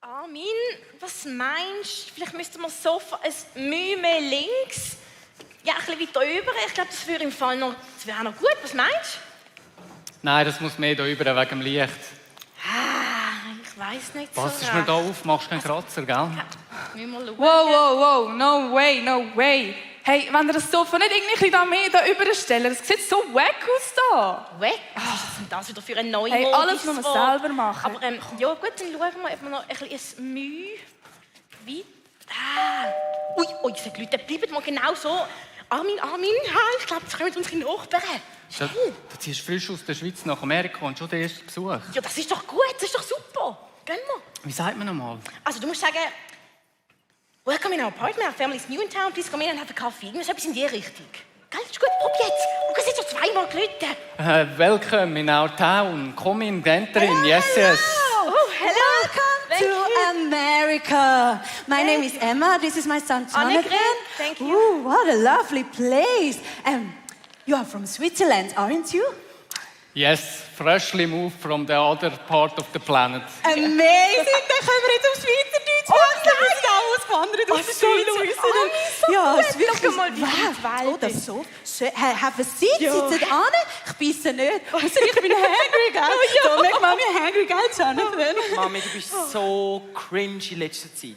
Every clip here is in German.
Armin, was meinst du? Vielleicht müssten wir so ein Mühe mehr links. Ja, ein bisschen weiter rüber. Ich glaube, das wäre im Fall noch, das wäre noch gut. Was meinst du? Nein, das muss mehr hier rüber wegen dem Licht. Ich weiss nicht so. Was ist mir da auf? Machst du keinen Kratzer, gell? Ja, müssen wir schauen. Wow, no way, no way. Hey, wenn ihr das Sofa nicht irgendwie da mehr da überstellen, das sieht so wack aus da. Wack? Was ist denn das wieder für ein neues Hey, alles muss man selber machen. Aber ja gut, dann schauen wir, ob wir noch ein bisschen Mühe weit... Ui, diese Leute bleiben mal genau so. Armin, ich glaube, jetzt kommen unsere Nachbarn. Du ziehst frisch aus der Schweiz nach Amerika und schon den ersten Besuch. Ja, das ist doch gut, das ist doch super. Gehen wir. Wie sagt man nochmal? Also du musst sagen, welcome in our apartment, our family is new in town, please come in and have a coffee. Irgendwas etwas in die Richtung. Gell, ist gut, prob jetzt. Und es sind so zweimal Leute. Welcome in our town. Come in, enter in. Yes. Oh, hello. Welcome to America. My name is Emma. This is my son Jonathan. Annegret, thank you. Ooh, what a lovely place. You are from Switzerland, aren't you? Yes, freshly moved from the other part of the planet. Amazing. Dann können wir jetzt auf Schweizerdeutsch wechseln. Wir sind auch ausgewandert aus der Schweiz. Ja, es ist wirklich mal, wie wow. Oh, das ist so schön. Have a seat, Ja. sitzt an. Ich beiße nicht. Also ich bin hungry, gell? So, make Mami hungry, gell, Jonathan? Mami, du bist so cringe in letzter Zeit.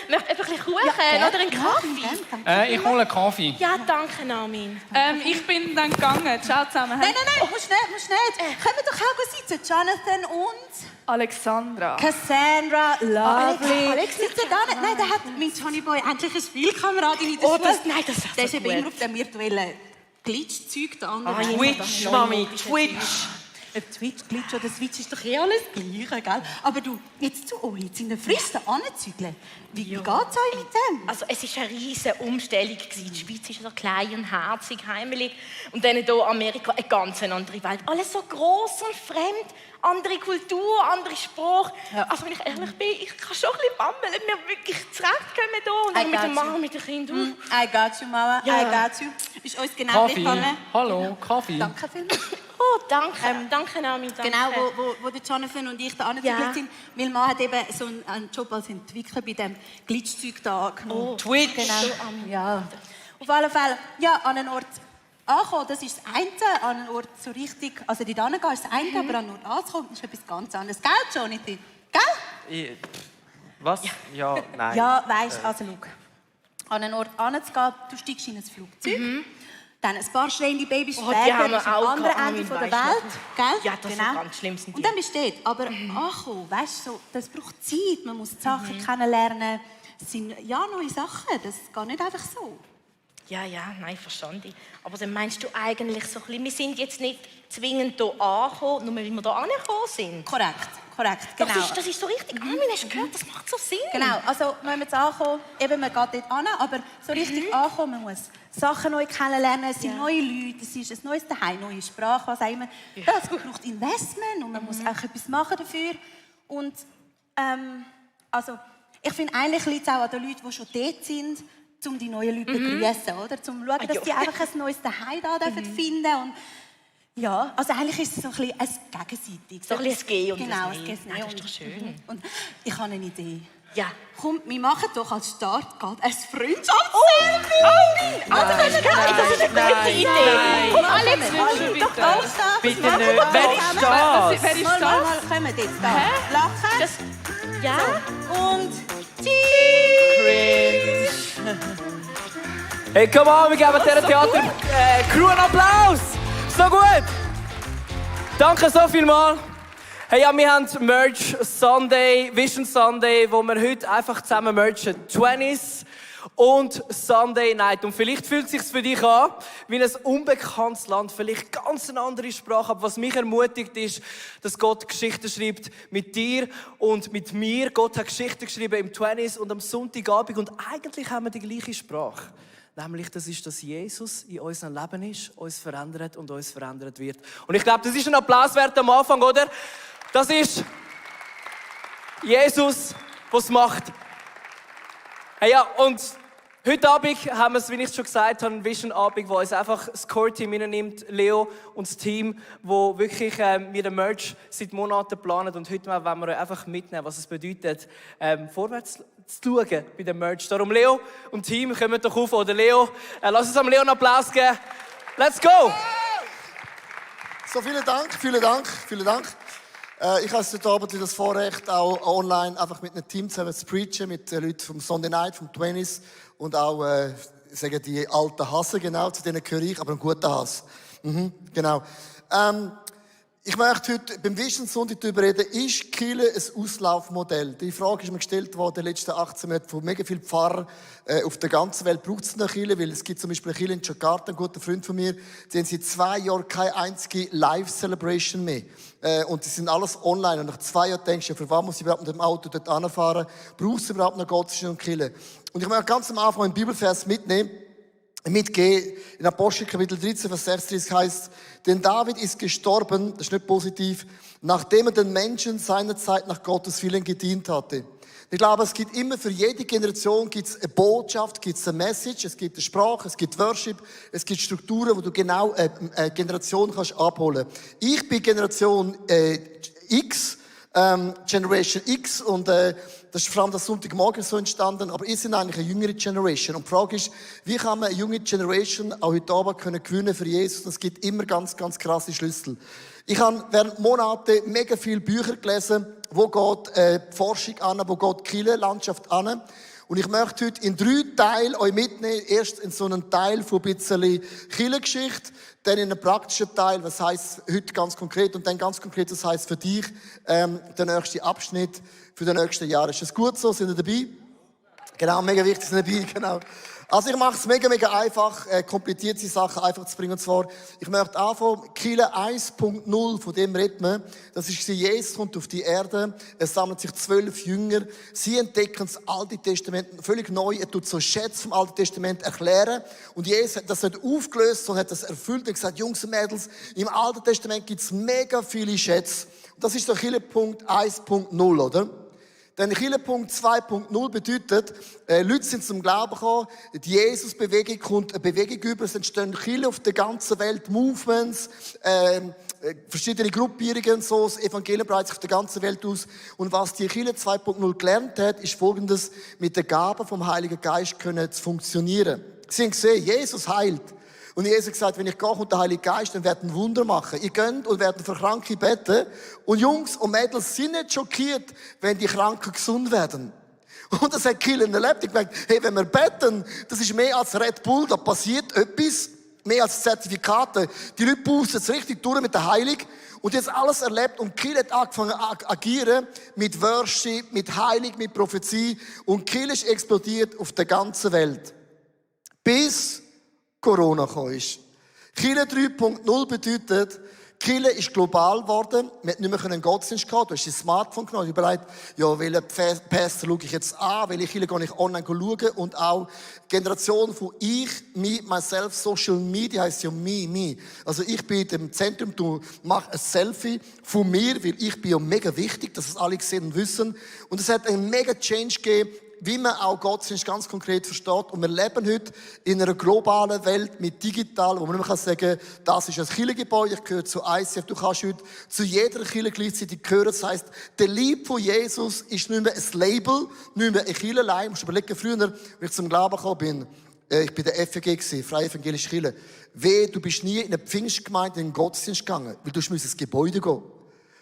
Möchtest du einfach ein bisschen Kuchen gerne. oder einen Kaffee? Ich hole einen Kaffee. Ja, danke, Armin. Ich bin dann gegangen. Ciao zusammen. Nein, musst nicht. Können wir doch auch sitzen. Jonathan und Alexandra. Cassandra, lovely. Alex Sitzt da nicht? Nein, da hat mein Johnny Boy endlich eine Spielkameradin in der Oh, Schule. das ist Der ist so eben gut. immer auf dem virtuellen Glitch-Zeug da. Twitch, Mami, Twitch. Ob Twitch, Glitch oder Switch ist doch alles Gleiche, gell? Aber du, jetzt zu euch, jetzt in der Frist anzügeln. Wie geht's euch mit dem? Also es war eine riesige Umstellung. Die Schweiz ist so klein und herzig, heimelig. Und dann hier Amerika, eine ganz andere Welt. Alles so gross und fremd. Andere Kultur, andere Sprache. Ja. Also wenn ich ehrlich bin, ich kann schon ein bisschen bammeln, ob wir wirklich zurechtkommen hier. Und dann mit dem Mann, mit dem Kind. I got you, Mama. Ja. I got you. Ist uns genau Kaffee. gegangen. Hallo, Kaffee. Danke vielmals. Oh, danke. Danke, Naomi, danke. Genau, wo der Jonathan und ich da angezügelt sind. Weil man hat eben so einen Job als Entwickler bei diesem Glitchzeug da angenommen. Oh, Twitch. Genau. Ja. Auf alle Fälle, ja, an einen Ort ankommen, das ist das eine. An einen Ort so richtig, also dort hingehen ist das eine, aber an einen Ort anzukommen ist etwas ganz anderes. Gell, Jonathan? Gell? Was? Ja, nein. Ja, weisst, also schau. An einen Ort anzugehen, du steigst in ein Flugzeug. Dann ein paar schreiende Babys Oh, die später, haben wir bist am auch anderen gehabt, Ende von der weisst Welt. Gell? Ja, das ist ganz schlimm, sind die. Und dann bist du dort. Aber ankommen, weisst, so, das braucht Zeit. Man muss die Sachen kennenlernen. Es sind ja neue Sachen. Das geht nicht einfach so. Ja, nein, verstanden. Aber dann meinst du eigentlich so ein bisschen, wir sind jetzt nicht zwingend hier angekommen, nur weil wir hier angekommen sind? Korrekt, Doch, genau. das ist so richtig. Armin, hast du gehört? Das macht so Sinn. Genau, also wenn wir jetzt ankommen, eben, man geht dort an, aber so richtig ankommen, man muss Sachen neu kennenlernen, es sind neue Leute, es ist ein neues Daheim, neue Sprache, was auch immer. Das braucht Investment und man muss auch etwas machen dafür. Und also, ich finde, eigentlich liegt es auch an den Leuten, die schon dort sind, um die neuen Leute zu begrüßen, oder? Um zu schauen, dass die einfach ein neues Daheim da finden dürfen. Und ja, also eigentlich ist es so ein bisschen ein Gegenseitiges. So ein bisschen ein Gehen und genau, ein ein Nehmen. Gehen. Nein, das ist doch schön. Und ich habe eine Idee. Ja. Komm, wir machen doch als Start gerade ein Freundschaftsselfie. Also, das ist eine gute Idee. Komm, Alex, Doch, da. Bitte nicht. Wer ist das? Wer ist Mal, das? kommen jetzt da. Lachen. Das, ja? Und Cringe. Hey, komm on, wir geben dieser Theater-Crew einen Applaus. So gut. Danke so vielmals. Hey, ja, wir haben Merch Sunday, Vision Sunday, wo wir heute einfach zusammen merchen. 20s und Sunday Night. Und vielleicht fühlt es sich für dich an wie ein unbekanntes Land, vielleicht ganz eine andere Sprache. Aber was mich ermutigt ist, dass Gott Geschichten schreibt mit dir und mit mir. Gott hat Geschichten geschrieben im 20s und am Sonntagabend. Und eigentlich haben wir die gleiche Sprache. Nämlich, das ist, dass Jesus in unserem Leben ist, uns verändert und uns verändert wird. Und ich glaube, das ist ein Applaus wert am Anfang, oder? Das ist Jesus, was macht. Hey, ja, und Heute Abend haben wir es, wie ich schon gesagt habe, einen Vision-Abend, wo uns einfach das Core-Team nimmt, Leo und das Team, wo wirklich wir den Merch seit Monaten planen. Und heute wollen wir euch einfach mitnehmen, was es bedeutet, vorwärts zu schauen bei dem Merch. Darum Leo und Team, kommt doch auf. Oder Leo, lass uns am Leo einen Applaus geben. Let's go! So, vielen Dank. Ich habe heute Abend das Vorrecht, auch online einfach mit einem Team zusammen zu preachen, mit den Leuten vom Sunday Night, vom 20s und auch, sagen die alten Hassen, genau, zu denen gehöre ich, aber ein guter Hass. Genau. Ich möchte heute beim Vision Sonntag darüber reden, ist Kirche ein Auslaufmodell? Die Frage ist mir gestellt worden in den letzten 18 Monaten von mega vielen Pfarrern auf der ganzen Welt. Braucht es eine Kirche? Weil es gibt zum Beispiel eine Kirche in Jakarta, ein guter Freund von mir, die haben seit 2 Jahren keine einzige Live-Celebration mehr. Und die sind alles online. Und nach 2 Jahren denkst du, für was muss ich überhaupt mit dem Auto dort anfahren? Braucht es überhaupt noch Gottesdienst und Kirche? Und ich möchte ganz am Anfang einen Bibelvers mitgehen. In Apostel Kapitel 13, Vers 36 heißt, denn David ist gestorben, das ist nicht positiv, nachdem er den Menschen seinerzeit nach Gottes Willen gedient hatte. Ich glaube, es gibt immer für jede Generation gibt's eine Botschaft, gibt's eine Message, es gibt eine Sprache, es gibt Worship, es gibt Strukturen, wo du genau eine Generation kannst abholen. Ich bin Generation X, Generation X und das ist vor allem das Sonntagmorgen so entstanden, aber ihr seid eigentlich eine jüngere Generation. Und die Frage ist, wie kann man eine junge Generation auch heute Abend gewinnen für Jesus? Und es gibt immer ganz, ganz krasse Schlüssel. Ich habe während Monaten mega viele Bücher gelesen, wo geht die Forschung an, wo geht die Kirchenlandschaft an. Und ich möchte heute in 3 Teile euch mitnehmen. Erst in so einen Teil von ein bisschen Kirchengeschichte, dann in einen praktischen Teil, was heisst heute ganz konkret, und dann ganz konkret, was heisst für dich der nächste Abschnitt für die nächsten Jahre. Ist das gut so? Sind ihr dabei? Genau, mega wichtig, sind dabei, genau. Also ich mache es mega, mega einfach, komplizierte Sachen einfach zu bringen. Und zwar, ich möchte anfangen, Kirche 1.0, von dem reden wir. Das ist, Jesus kommt auf die Erde, es sammeln sich 12 Jünger, sie entdecken das Alte Testament völlig neu, er tut so Schätze vom Alten Testament erklären. Und Jesus hat das nicht aufgelöst, sondern hat das erfüllt und gesagt, Jungs und Mädels, im Alten Testament gibt es mega viele Schätze. Und das ist der Kirchenpunkt 1.0, oder? Denn Kirchenpunkt 2.0 bedeutet, Leute sind zum Glauben gekommen, die Jesus-Bewegung kommt eine Bewegung über, es entstehen Kirchen auf der ganzen Welt, Movements, verschiedene Gruppierungen, so, das Evangelium breitet sich auf der ganzen Welt aus. Und was die Kirche 2.0 gelernt hat, ist Folgendes, mit der Gabe vom Heiligen Geist können zu funktionieren. Sie haben gesehen, Jesus heilt. Und Jesus hat gesagt, wenn ich gehe, kommt der Heilige Geist, dann werden Wunder machen. Ihr könnt und werden für Kranke beten. Und Jungs und Mädels sind nicht schockiert, wenn die Kranken gesund werden. Und das hat Killen erlebt. Ich gedacht, hey, wenn wir beten, das ist mehr als Red Bull, da passiert etwas, mehr als Zertifikate. Die Leute pusten es richtig durch mit der Heilung. Und jetzt alles erlebt und Kirche hat angefangen zu agieren mit Worship, mit Heilung, mit Prophezie. Und Kirche ist explodiert auf der ganzen Welt. Bis Corona gekommen ist. Kirche 3.0 bedeutet, Kirche ist global geworden. Wir konnten nicht mehr einen Gottesdienst gehabt. Du hast dein Smartphone genommen und überlegt, ja, welchen Pastor schaue ich jetzt an, welche Kirche gehe ich online schauen. Und auch die Generation von ich, me, myself, Social Media heisst ja me. Also ich bin im Zentrum, du machst ein Selfie von mir, weil ich bin ja mega wichtig, dass es alle sehen und wissen. Und es hat einen mega Change gegeben, wie man auch Gottesdienst ganz konkret versteht. Und wir leben heute in einer globalen Welt mit digital, wo man nicht mehr sagen kann, das ist ein Kirchengebäude, ich gehöre zu ICF. Du kannst heute zu jeder Kirche gleichzeitig gehören. Das heisst, der Lieb von Jesus ist nicht mehr ein Label, nicht mehr ein Kirchenlein. Du musst überlegen, früher, als ich zum Glauben gekommen bin, ich bin der FEG gewesen, Freie Evangelische Kirche. Du bist nie in eine Pfingstgemeinde in den Gottesdienst gegangen, weil du musst ins Gebäude gehen.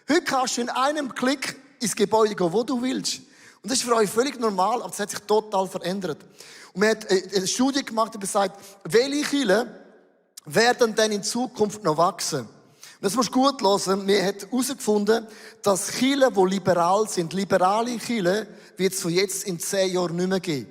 Heute kannst du in einem Klick ins Gebäude gehen, wo du willst. Und das ist für euch völlig normal, aber es hat sich total verändert. Und man hat eine Studie gemacht, die besagt, welche Kirchen werden denn in Zukunft noch wachsen? Und das musst du gut hören. Man hat herausgefunden, dass Kirchen, die liberal sind, liberale Kirchen, wird es von jetzt in 10 Jahren nicht mehr geben.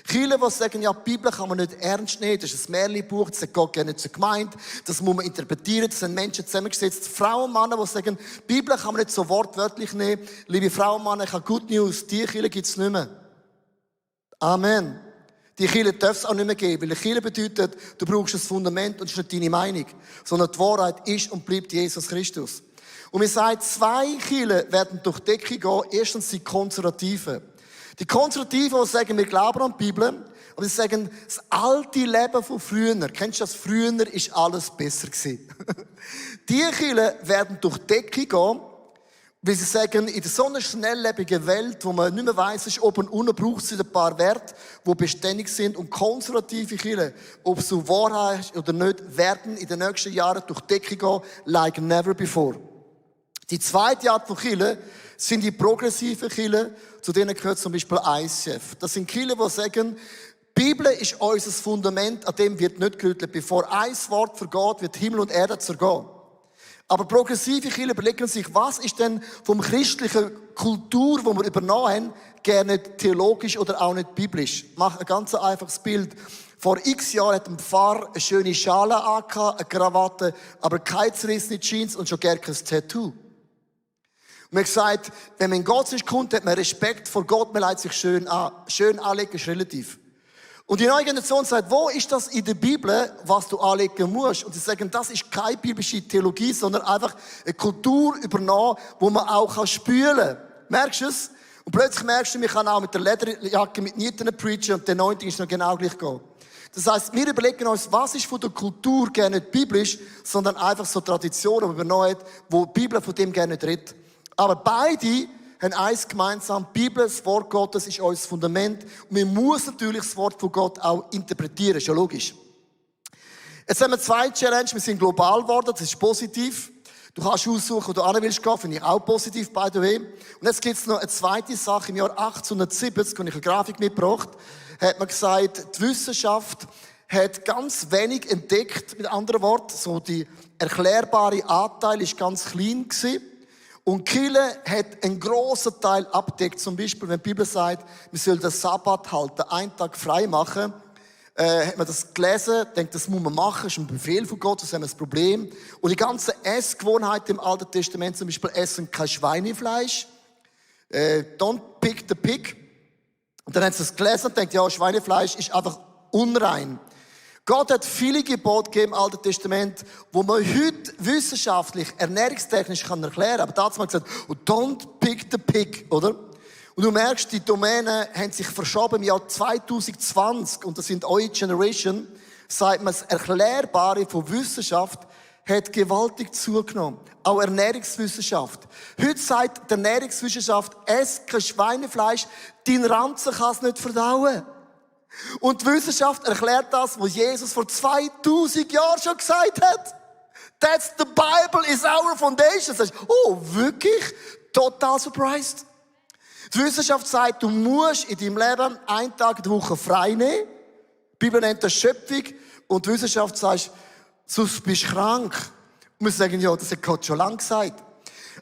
Kirchen, die sagen, ja, die Bibel kann man nicht ernst nehmen, das ist ein Märchenbuch, das hat Gott gerne zur Gemeinde, das muss man interpretieren, das sind Menschen zusammengesetzt. Frauen und Männer, die sagen, die Bibel kann man nicht so wortwörtlich nehmen. Liebe Frauen und Männer, ich habe Good News, die Kirche gibt es nicht mehr. Amen. Die Kirche darf es auch nicht mehr geben, weil die Kirche bedeutet, du brauchst ein Fundament und das ist nicht deine Meinung, sondern die Wahrheit ist und bleibt Jesus Christus. Und wir sagen, 2 Kirchen werden durch die Decke gehen. Erstens die Konservativen. Die Konservativen, die sagen, wir glauben an die Bibel, Aber sie sagen, das alte Leben von früher, kennst du das? Früher ist alles besser gewesen. Die Kirchen werden durch die Decke gehen, weil sie sagen, in so einer schnelllebigen Welt, wo man nicht mehr weiss, ist oben und unten, braucht es ein paar Werte, die beständig sind. Und konservative Kirchen, ob es so wahr ist oder nicht, werden in den nächsten Jahren durch die Decke gehen, like never before. Die zweite Art von Kirchen sind die progressiven Kirchen, zu denen gehört zum Beispiel ICF. Das sind Kirchen, die sagen, die Bibel ist unser Fundament, an dem wird nicht gerüttelt. Bevor ein Wort vergeht, wird Himmel und Erde zergehen. Aber progressive Kirchen überlegen sich, was ist denn vom christlichen Kultur, die wir übernommen haben, gerne nicht theologisch oder auch nicht biblisch. Ich mache ein ganz einfaches Bild. Vor x Jahren hat ein Pfarrer eine schöne Schale angehabt, eine Krawatte, aber keine zerrissene Jeans und schon gar kein Tattoo. Und man hat gesagt, wenn man in Gottesdienst kommt, hat man Respekt vor Gott, man legt sich schön an. Schön anlegen ist relativ. Und die neue Generation sagt, wo ist das in der Bibel, was du anlegen musst? Und sie sagen, das ist keine biblische Theologie, sondern einfach eine Kultur übernommen, wo man auch spülen kann. Merkst du es? Und plötzlich merkst du, man kann auch mit der Lederjacke mit Nieten preachen und der 90 ist noch genau gleich gehen. Das heisst, wir überlegen uns, was ist von der Kultur gerne nicht biblisch, sondern einfach so Traditionen, die wir übernommen haben, wo die Bibel von dem gerne nicht redet. Aber beide haben eins gemeinsam. Die Bibel, das Wort Gottes, ist unser Fundament. Und man muss natürlich das Wort von Gott auch interpretieren. Ist ja logisch. Jetzt haben wir zwei Challenge. Wir sind global geworden. Das ist positiv. Du kannst aussuchen, wo du hin willst gehen. Finde ich auch positiv, by the way. Und jetzt gibt es noch eine zweite Sache. Im Jahr 1870, habe ich eine Grafik mitgebracht, hat man gesagt, die Wissenschaft hat ganz wenig entdeckt. Mit anderen Worten, so die erklärbare Anteil ist ganz klein gewesen. Und die Kirche hat einen grossen Teil abdeckt. Zum Beispiel, wenn die Bibel sagt, wir sollen den Sabbat halten, einen Tag frei machen, hat man das gelesen, denkt, das muss man machen, das ist ein Befehl von Gott, das haben wir das Problem. Und die ganzen Essgewohnheiten im Alten Testament, zum Beispiel essen kein Schweinefleisch, don't pick the pig. Und dann haben sie das gelesen und denkt, ja, Schweinefleisch ist einfach unrein. Gott hat viele Gebote gegeben im Alten Testament, wo man heute wissenschaftlich, ernährungstechnisch kann erklären kann. Aber dazu hat man gesagt, don't pick the pig, oder? Und du merkst, die Domänen haben sich verschoben im Jahr 2020. Und das sind eure Generation. Sagt man, das Erklärbare von Wissenschaft hat gewaltig zugenommen. Auch Ernährungswissenschaft. Heute sagt die Ernährungswissenschaft, ess kein Schweinefleisch, dein Ranzen kann es nicht verdauen. Und die Wissenschaft erklärt das, was Jesus vor 2000 Jahren schon gesagt hat. That's the Bible is our foundation. Sagst, oh, wirklich? Total surprised. Die Wissenschaft sagt, du musst in deinem Leben einen Tag in der Woche frei nehmen. Die Bibel nennt das Schöpfung. Und die Wissenschaft sagt, sonst bist du krank. Und wir sagen, ja, das hat Gott schon lange gesagt.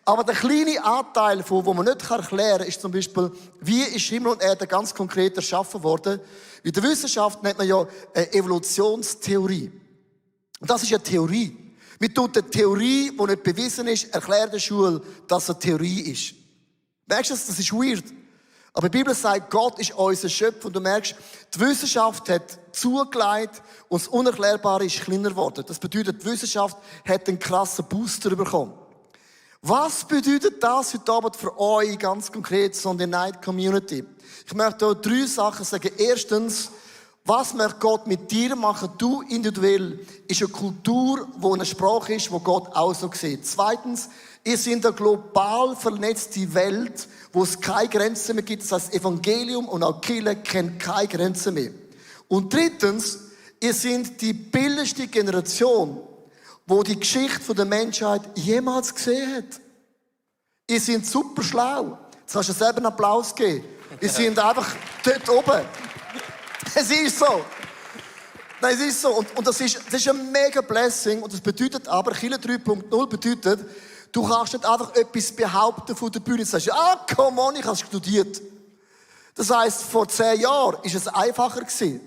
Aber der kleine Anteil, wo man nicht erklären kann, ist zum Beispiel, wie ist Himmel und Erde ganz konkret erschaffen worden. In der Wissenschaft nennt man ja eine Evolutionstheorie. Und das ist eine Theorie. Man tut eine Theorie, die nicht bewiesen ist, erklärt in der Schule, dass es eine Theorie ist. Merkst du das? Das ist weird. Aber die Bibel sagt, Gott ist unser Schöpfer. Und du merkst, die Wissenschaft hat zugelegt und das Unerklärbare ist kleiner geworden. Das bedeutet, die Wissenschaft hat einen krassen Booster bekommen. Was bedeutet das heute Abend für euch ganz konkret, Sunday Night Community? Ich möchte euch 3 Sachen sagen. Erstens, was möchte Gott mit dir machen? Du individuell ist eine Kultur, wo eine Sprache ist, wo Gott auch so sieht. Zweitens, ihr seid eine global vernetzte Welt, wo es keine Grenzen mehr gibt. Das heißt, Evangelium und auch Kirche kennen keine Grenzen mehr. Und drittens, ihr seid die bildlichste Generation, wo die Geschichte der Menschheit jemals gesehen hat. Ihr seid super schlau. Jetzt kannst du selber einen Applaus geben. Ihr seid einfach dort oben. Es ist so. Nein, es ist so. Und das ist ein mega Blessing. Und das bedeutet aber, Kirche 3.0 bedeutet, du kannst nicht einfach etwas behaupten von der Bühne. Du sagst, ah, come on, ich habe studiert. Das heisst, vor 10 Jahren war es einfacher gewesen.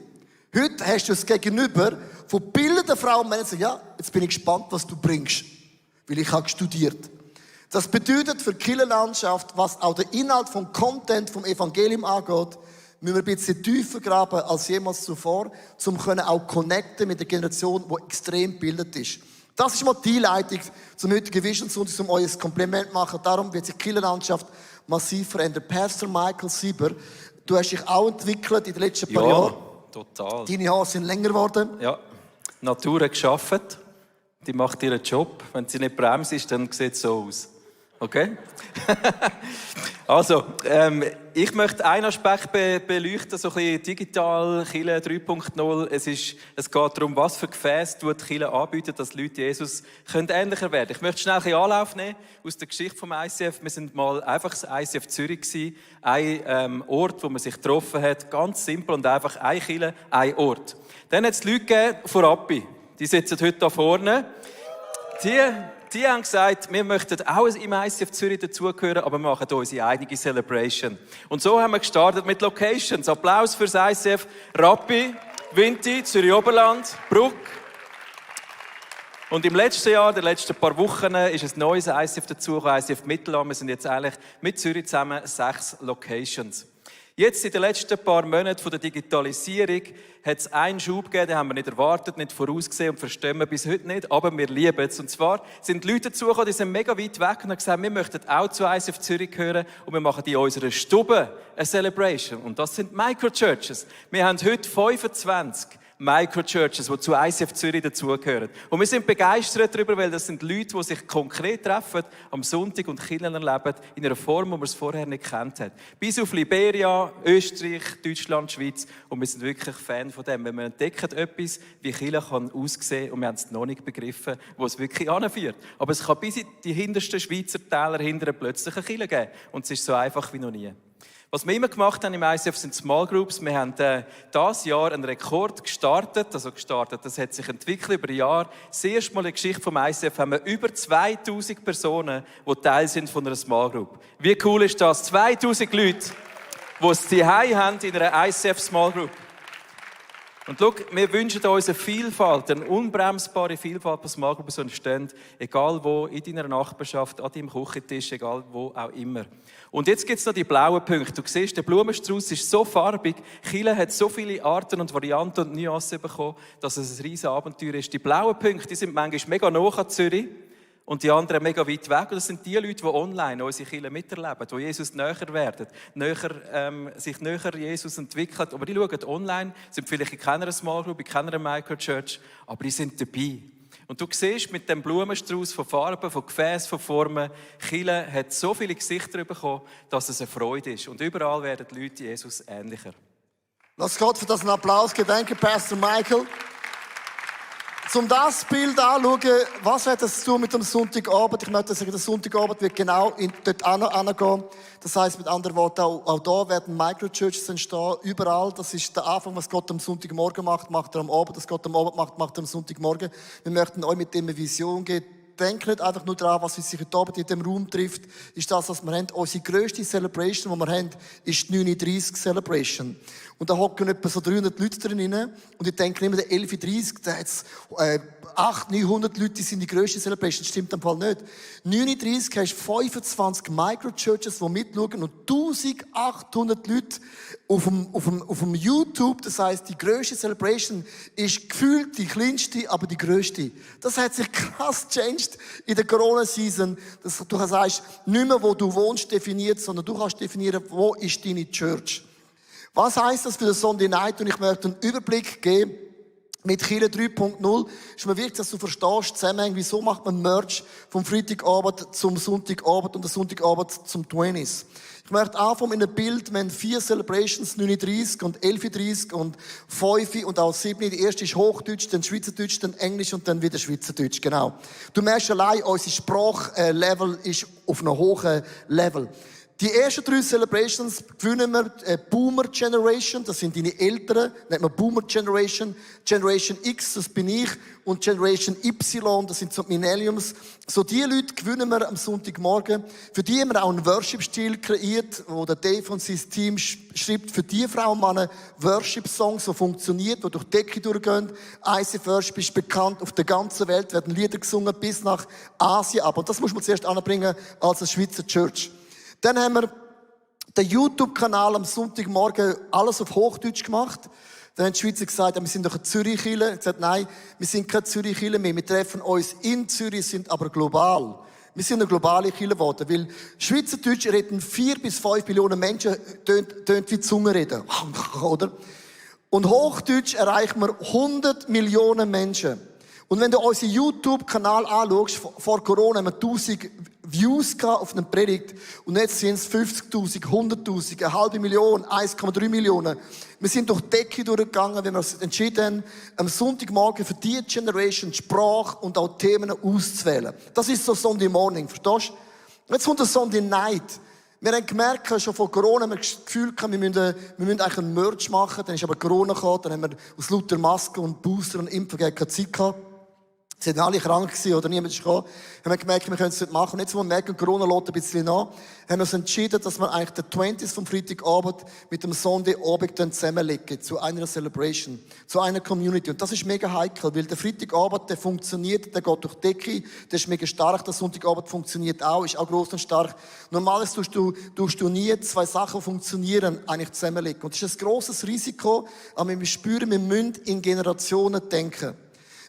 Heute hast du es gegenüber von bildenden Frauen und Männern, die sagen, ja, jetzt bin ich gespannt, was du bringst. Weil ich habe studiert. Das bedeutet für die Kirchenlandschaft, was auch der Inhalt vom Content vom Evangelium angeht, müssen wir ein bisschen tiefer graben als jemals zuvor, um auch connecten mit der Generation, die extrem gebildet ist. Das ist mal die Einleitung zum heutigen Vision Sonntag, um euch ein Kompliment zu machen. Darum wird sich die Kirchenlandschaft massiv verändern. Pastor Michael Sieber, du hast dich auch entwickelt in den letzten paar Jahren. total. Deine Haare sind länger geworden. Ja, die Natur hat geschaffen. Die macht ihren Job. Wenn sie nicht bremst ist, dann sieht es so aus. Okay? Also, ich möchte einen Aspekt beleuchten, so ein bisschen digital, Kirche 3.0. Es geht darum, was für Gefäße die Kirche anbieten, dass Leute Jesus ähnlicher werden können. Ich möchte schnell ein bisschen Anlauf nehmen aus der Geschichte vom ICF. Wir sind mal einfach das ICF Zürich gewesen. Ein Ort, wo man sich getroffen hat. Ganz simpel und einfach eine Kirche, ein Ort. Dann hat es Leute gegeben von Rappi. Die sitzen heute hier vorne. Die haben gesagt, wir möchten auch im ICF Zürich dazugehören, aber wir machen unsere eigene Celebration. Und so haben wir gestartet mit Locations. Applaus für das ICF Rappi, Winti, Zürich Oberland, Bruck. Und im letzten Jahr, den letzten paar Wochen, ist ein neues ICF dazugekommen, ICF Mittelland. Wir sind jetzt eigentlich mit Zürich zusammen 6 Locations. Jetzt in den letzten paar Monaten der Digitalisierung hat es einen Schub gegeben, den haben wir nicht erwartet, nicht vorausgesehen und verstehen wir bis heute nicht, aber wir lieben es. Und zwar sind Leute dazugekommen, die sind mega weit weg und haben gesagt, wir möchten auch zu ICF Zürich gehören und wir machen in unserer Stube eine Celebration. Und das sind Microchurches. Wir haben heute 25 Microchurches, die zu ICF Zürich dazugehören. Und wir sind begeistert darüber, weil das sind Leute, die sich konkret treffen am Sonntag und Kirchen erleben in einer Form, wie man es vorher nicht kennt hat. Bis auf Liberia, Österreich, Deutschland, Schweiz. Und wir sind wirklich Fan von dem. Wenn wir entdecken etwas, wie Kirche kann aussehen und wir haben es noch nicht begriffen, wo es wirklich anführt. Aber es kann bis in die hintersten Schweizer Täler hinterher plötzlich eine Kirche geben. Und es ist so einfach wie noch nie. Was wir immer gemacht haben im ICF sind Small Groups. Wir haben dieses Jahr einen Rekord gestartet. Das hat sich entwickelt über Jahre. Das erste Mal in der Geschichte vom ICF haben wir über 2000 Personen, die Teil sind von einer Small Group. Wie cool ist das? 2000 Leute, die es zuhause haben in einer ICF Small Group. Und schau, wir wünschen uns eine Vielfalt, eine unbremsbare Vielfalt, was Small Groups entstehen, egal wo, in deiner Nachbarschaft, an deinem Küchentisch, egal wo auch immer. Und jetzt gibt es noch die blauen Punkte. Du siehst, der Blumenstrauß ist so farbig, Kirche hat so viele Arten und Varianten und Nuancen bekommen, dass es ein riesiges Abenteuer ist. Die blauen Punkte, die sind manchmal mega nah an Zürich und die anderen mega weit weg. Und das sind die Leute, die online unsere Kirche miterleben, die Jesus näher werden, sich näher Jesus entwickeln. Aber die schauen online, sind vielleicht in keiner Small Group, in keiner Microchurch, aber die sind dabei. Und du siehst mit dem Blumenstrauß von Farben, von Gefäßen, von Formen, Kirche hat so viele Gesichter bekommen, dass es eine Freude ist. Und überall werden die Leute Jesus ähnlicher. Lass Gott für das einen Applaus geben. Danke, Pastor Michael. Um das Bild anzuschauen, was hat das zu tun mit dem Sonntagabend? Ich möchte sagen, der Sonntagabend wird genau dort hingehen. Das heisst, mit anderen Worten, auch da werden Microchurches entstehen, überall. Das ist der Anfang, was Gott am Sonntagmorgen macht, macht er am Abend. Was Gott am Abend macht, macht er am Sonntagmorgen. Wir möchten euch mit dem eine Vision geben. Denkt nicht einfach nur daran, was uns sich heute Abend in diesem Raum trifft, ist das, was wir haben. Unsere grösste Celebration, die wir haben, ist die 39 Celebration. Und da hocken etwa so 300 Leute drin. Und ich denke immer, der 11.30, da hat es 800, 900 Leute, die sind die grösste Celebration. Das stimmt im Fall nicht. 39 hast 25 Microchurches, die mitschauen und 1800 Leute auf dem YouTube. Das heisst, die grösste Celebration ist gefühlt die kleinste, aber die grösste. Das hat sich krass changed in der Corona-Season. Dass du sagst, nicht mehr, wo du wohnst, definiert, sondern du kannst definieren, wo ist deine Church. Was heisst das für den Sunday Night? Und ich möchte einen Überblick geben mit Kirche 3.0. Ist mir wichtig, dass du verstehst, zusammenhängen, wieso macht man Merch vom Freitagabend zum Sonntagabend und der Sonntagabend zum 20s. Ich möchte anfangen mit einem Bild. Wir haben 4 Celebrations, 39 und 11.30 und 5 und auch 7. Die erste ist Hochdeutsch, dann Schweizerdeutsch, dann Englisch und dann wieder Schweizerdeutsch. Genau. Du merkst allein, unser Sprachlevel ist auf einem hohen Level. Die ersten 3 Celebrations gewinnen wir Boomer Generation, das sind deine Eltern, nennt man Boomer Generation, Generation X, das bin ich, und Generation Y, das sind so Millenniums. So die Leute gewinnen wir am Sonntagmorgen. Für die haben wir auch einen Worship-Stil kreiert, wo der Dave und sein Team schreibt, für die Frau und Männer Worship-Songs, so funktioniert, die durch die Decke durchgehen. ICF Worship ist bekannt, auf der ganzen Welt werden Lieder gesungen, bis nach Asien ab. Und das muss man zuerst anbringen als eine Schweizer Church. Dann haben wir den YouTube-Kanal am Sonntagmorgen alles auf Hochdeutsch gemacht. Dann haben die Schweizer gesagt, wir sind doch eine Zürich-Kirche. Ich habe gesagt, nein, wir sind keine Zürich-Kirche mehr. Wir treffen uns in Zürich, sind aber global. Wir sind eine globale Kirche geworden, weil Schweizerdeutsch reden 4 bis 5 Millionen Menschen, tönt wie Zunge reden. Oder? Und Hochdeutsch erreichen wir 100 Millionen Menschen. Und wenn du unseren YouTube-Kanal anschaust, vor Corona haben wir 1000 Views auf eine Predigt. Und jetzt sind es 50.000, 100.000, 500.000, 1,3 Millionen. Wir sind durch die Decke durchgegangen, wenn wir uns entschieden haben, am Sonntagmorgen für die Generation Sprache und auch Themen auszuwählen. Das ist so Sunday Morning, verstehst du? Jetzt kommt der Sunday Night. Wir haben gemerkt, schon vor Corona, wir haben das Gefühl gehabt, wir müssen eigentlich einen Merch machen. Dann ist aber Corona gekommen, dann haben wir aus lauter Masken und Booster und Impfen keine Zeit gehabt. Sie waren alle krank gewesen, oder niemand ist gekommen. Haben wir gemerkt, wir können es nicht machen. Und jetzt, wo wir merken, Corona lässt ein bisschen nach, haben wir uns entschieden, dass wir eigentlich den 20. vom Freitagabend mit dem Sonntagabend zusammenlegen. Zu einer Celebration. Zu einer Community. Und das ist mega heikel, weil der Freitagabend, der funktioniert, der geht durch die Decke, der ist mega stark. Der Sonntagabend funktioniert auch, ist auch gross und stark. Normalerweise tust du nie zwei Sachen, die funktionieren, eigentlich zusammenlegen. Und das ist ein grosses Risiko, aber wir spüren, wir müssen in Generationen denken.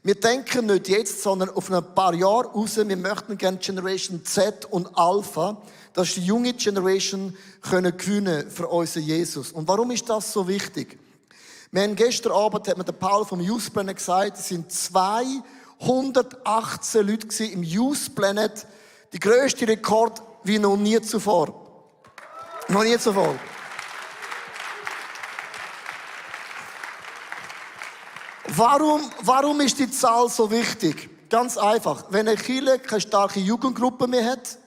Wir denken nicht jetzt, sondern auf ein paar Jahre raus. Wir möchten gerne Generation Z und Alpha, dass die junge Generation gewinnen für unseren Jesus. Und warum ist das so wichtig? Wir haben gestern Abend, hat mir der Paul vom Youth Planet gesagt, es sind 218 Leute im Youth Planet. Die grösste Rekord wie noch nie zuvor. Noch nie zuvor. Warum ist die Zahl so wichtig? Ganz einfach. Wenn eine Kirche keine starke Jugendgruppe mehr hat,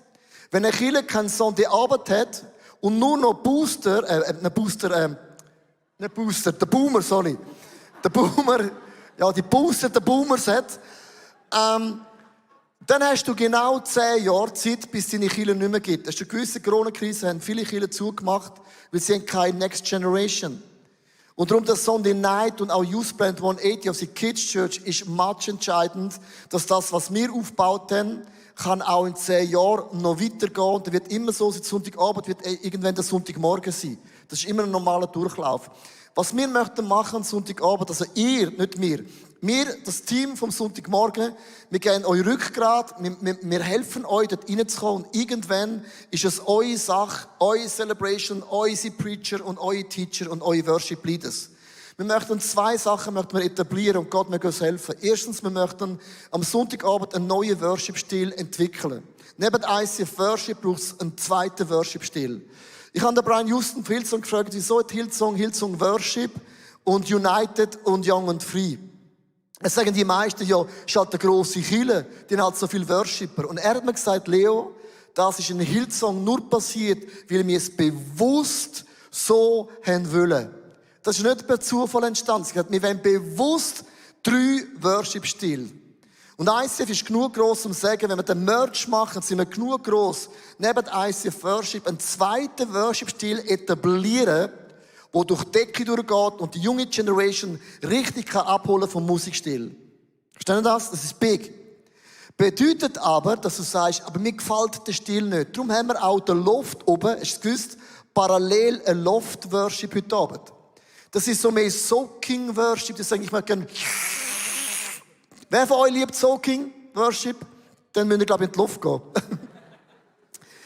wenn eine Kirche keinen Sonntagabend hat und nur noch der Boomers hat, dann hast du genau 10 Jahre Zeit, bis es deine Kirche nicht mehr gibt. Hast du eine gewisse Corona-Krise, haben viele Kirchen zugemacht, weil sie haben keine Next Generation. Und darum das Sunday Night und auch Youth Planet 180 auf die Kids Church ist much entscheidend, dass das, was wir aufgebaut haben, kann auch in 10 Jahren noch weitergehen. Und da wird immer so sein, Sonntagabend wird irgendwann der Sonntagmorgen sein. Das ist immer ein normaler Durchlauf. Was wir möchten machen am Sonntagabend, also ihr, nicht wir. Wir, das Team vom Sonntagmorgen, wir geben euch Rückgrat, wir helfen euch, dort reinzukommen. Und irgendwann ist es eure Sache, eure Celebration, eure Preacher und eure Teacher und eure Worship Leaders. Wir möchten 2 Sachen etablieren und Gott möge uns helfen. Erstens, wir möchten am Sonntagabend einen neuen Worship-Stil entwickeln. Neben ICF Worship braucht es einen zweiten Worship-Stil. Ich habe den Brian Houston von Hillsong gefragt, wieso hat Hillsong Worship und United und Young and Free? Es sagen die meisten, ja, es ist halt eine grosse Kirche, die haben halt so viele Worshipper. Und er hat mir gesagt, Leo, das ist in Hillsong nur passiert, weil wir es bewusst so haben wollen. Das ist nicht per Zufall entstanden. Wir wollen bewusst 3 Worship-Stile. Und ICF ist genug gross, um zu sagen, wenn wir den Merch machen, sind wir genug gross, neben ICF Worship einen zweiten Worship-Stil etablieren, der durch die Decke durchgeht und die junge Generation richtig abholen vom Musikstil. Verstehen Sie das? Das ist big. Bedeutet aber, dass du sagst, aber mir gefällt der Stil nicht. Darum haben wir auch den Loft oben, hast du gewusst, parallel ein Loft-Worship heute Abend. Das ist so mehr Soaking-Worship, das sage ich mal gerne. Wer von euch liebt Soaking-Worship? Dann müsst ihr, glaube ich, in die Luft gehen.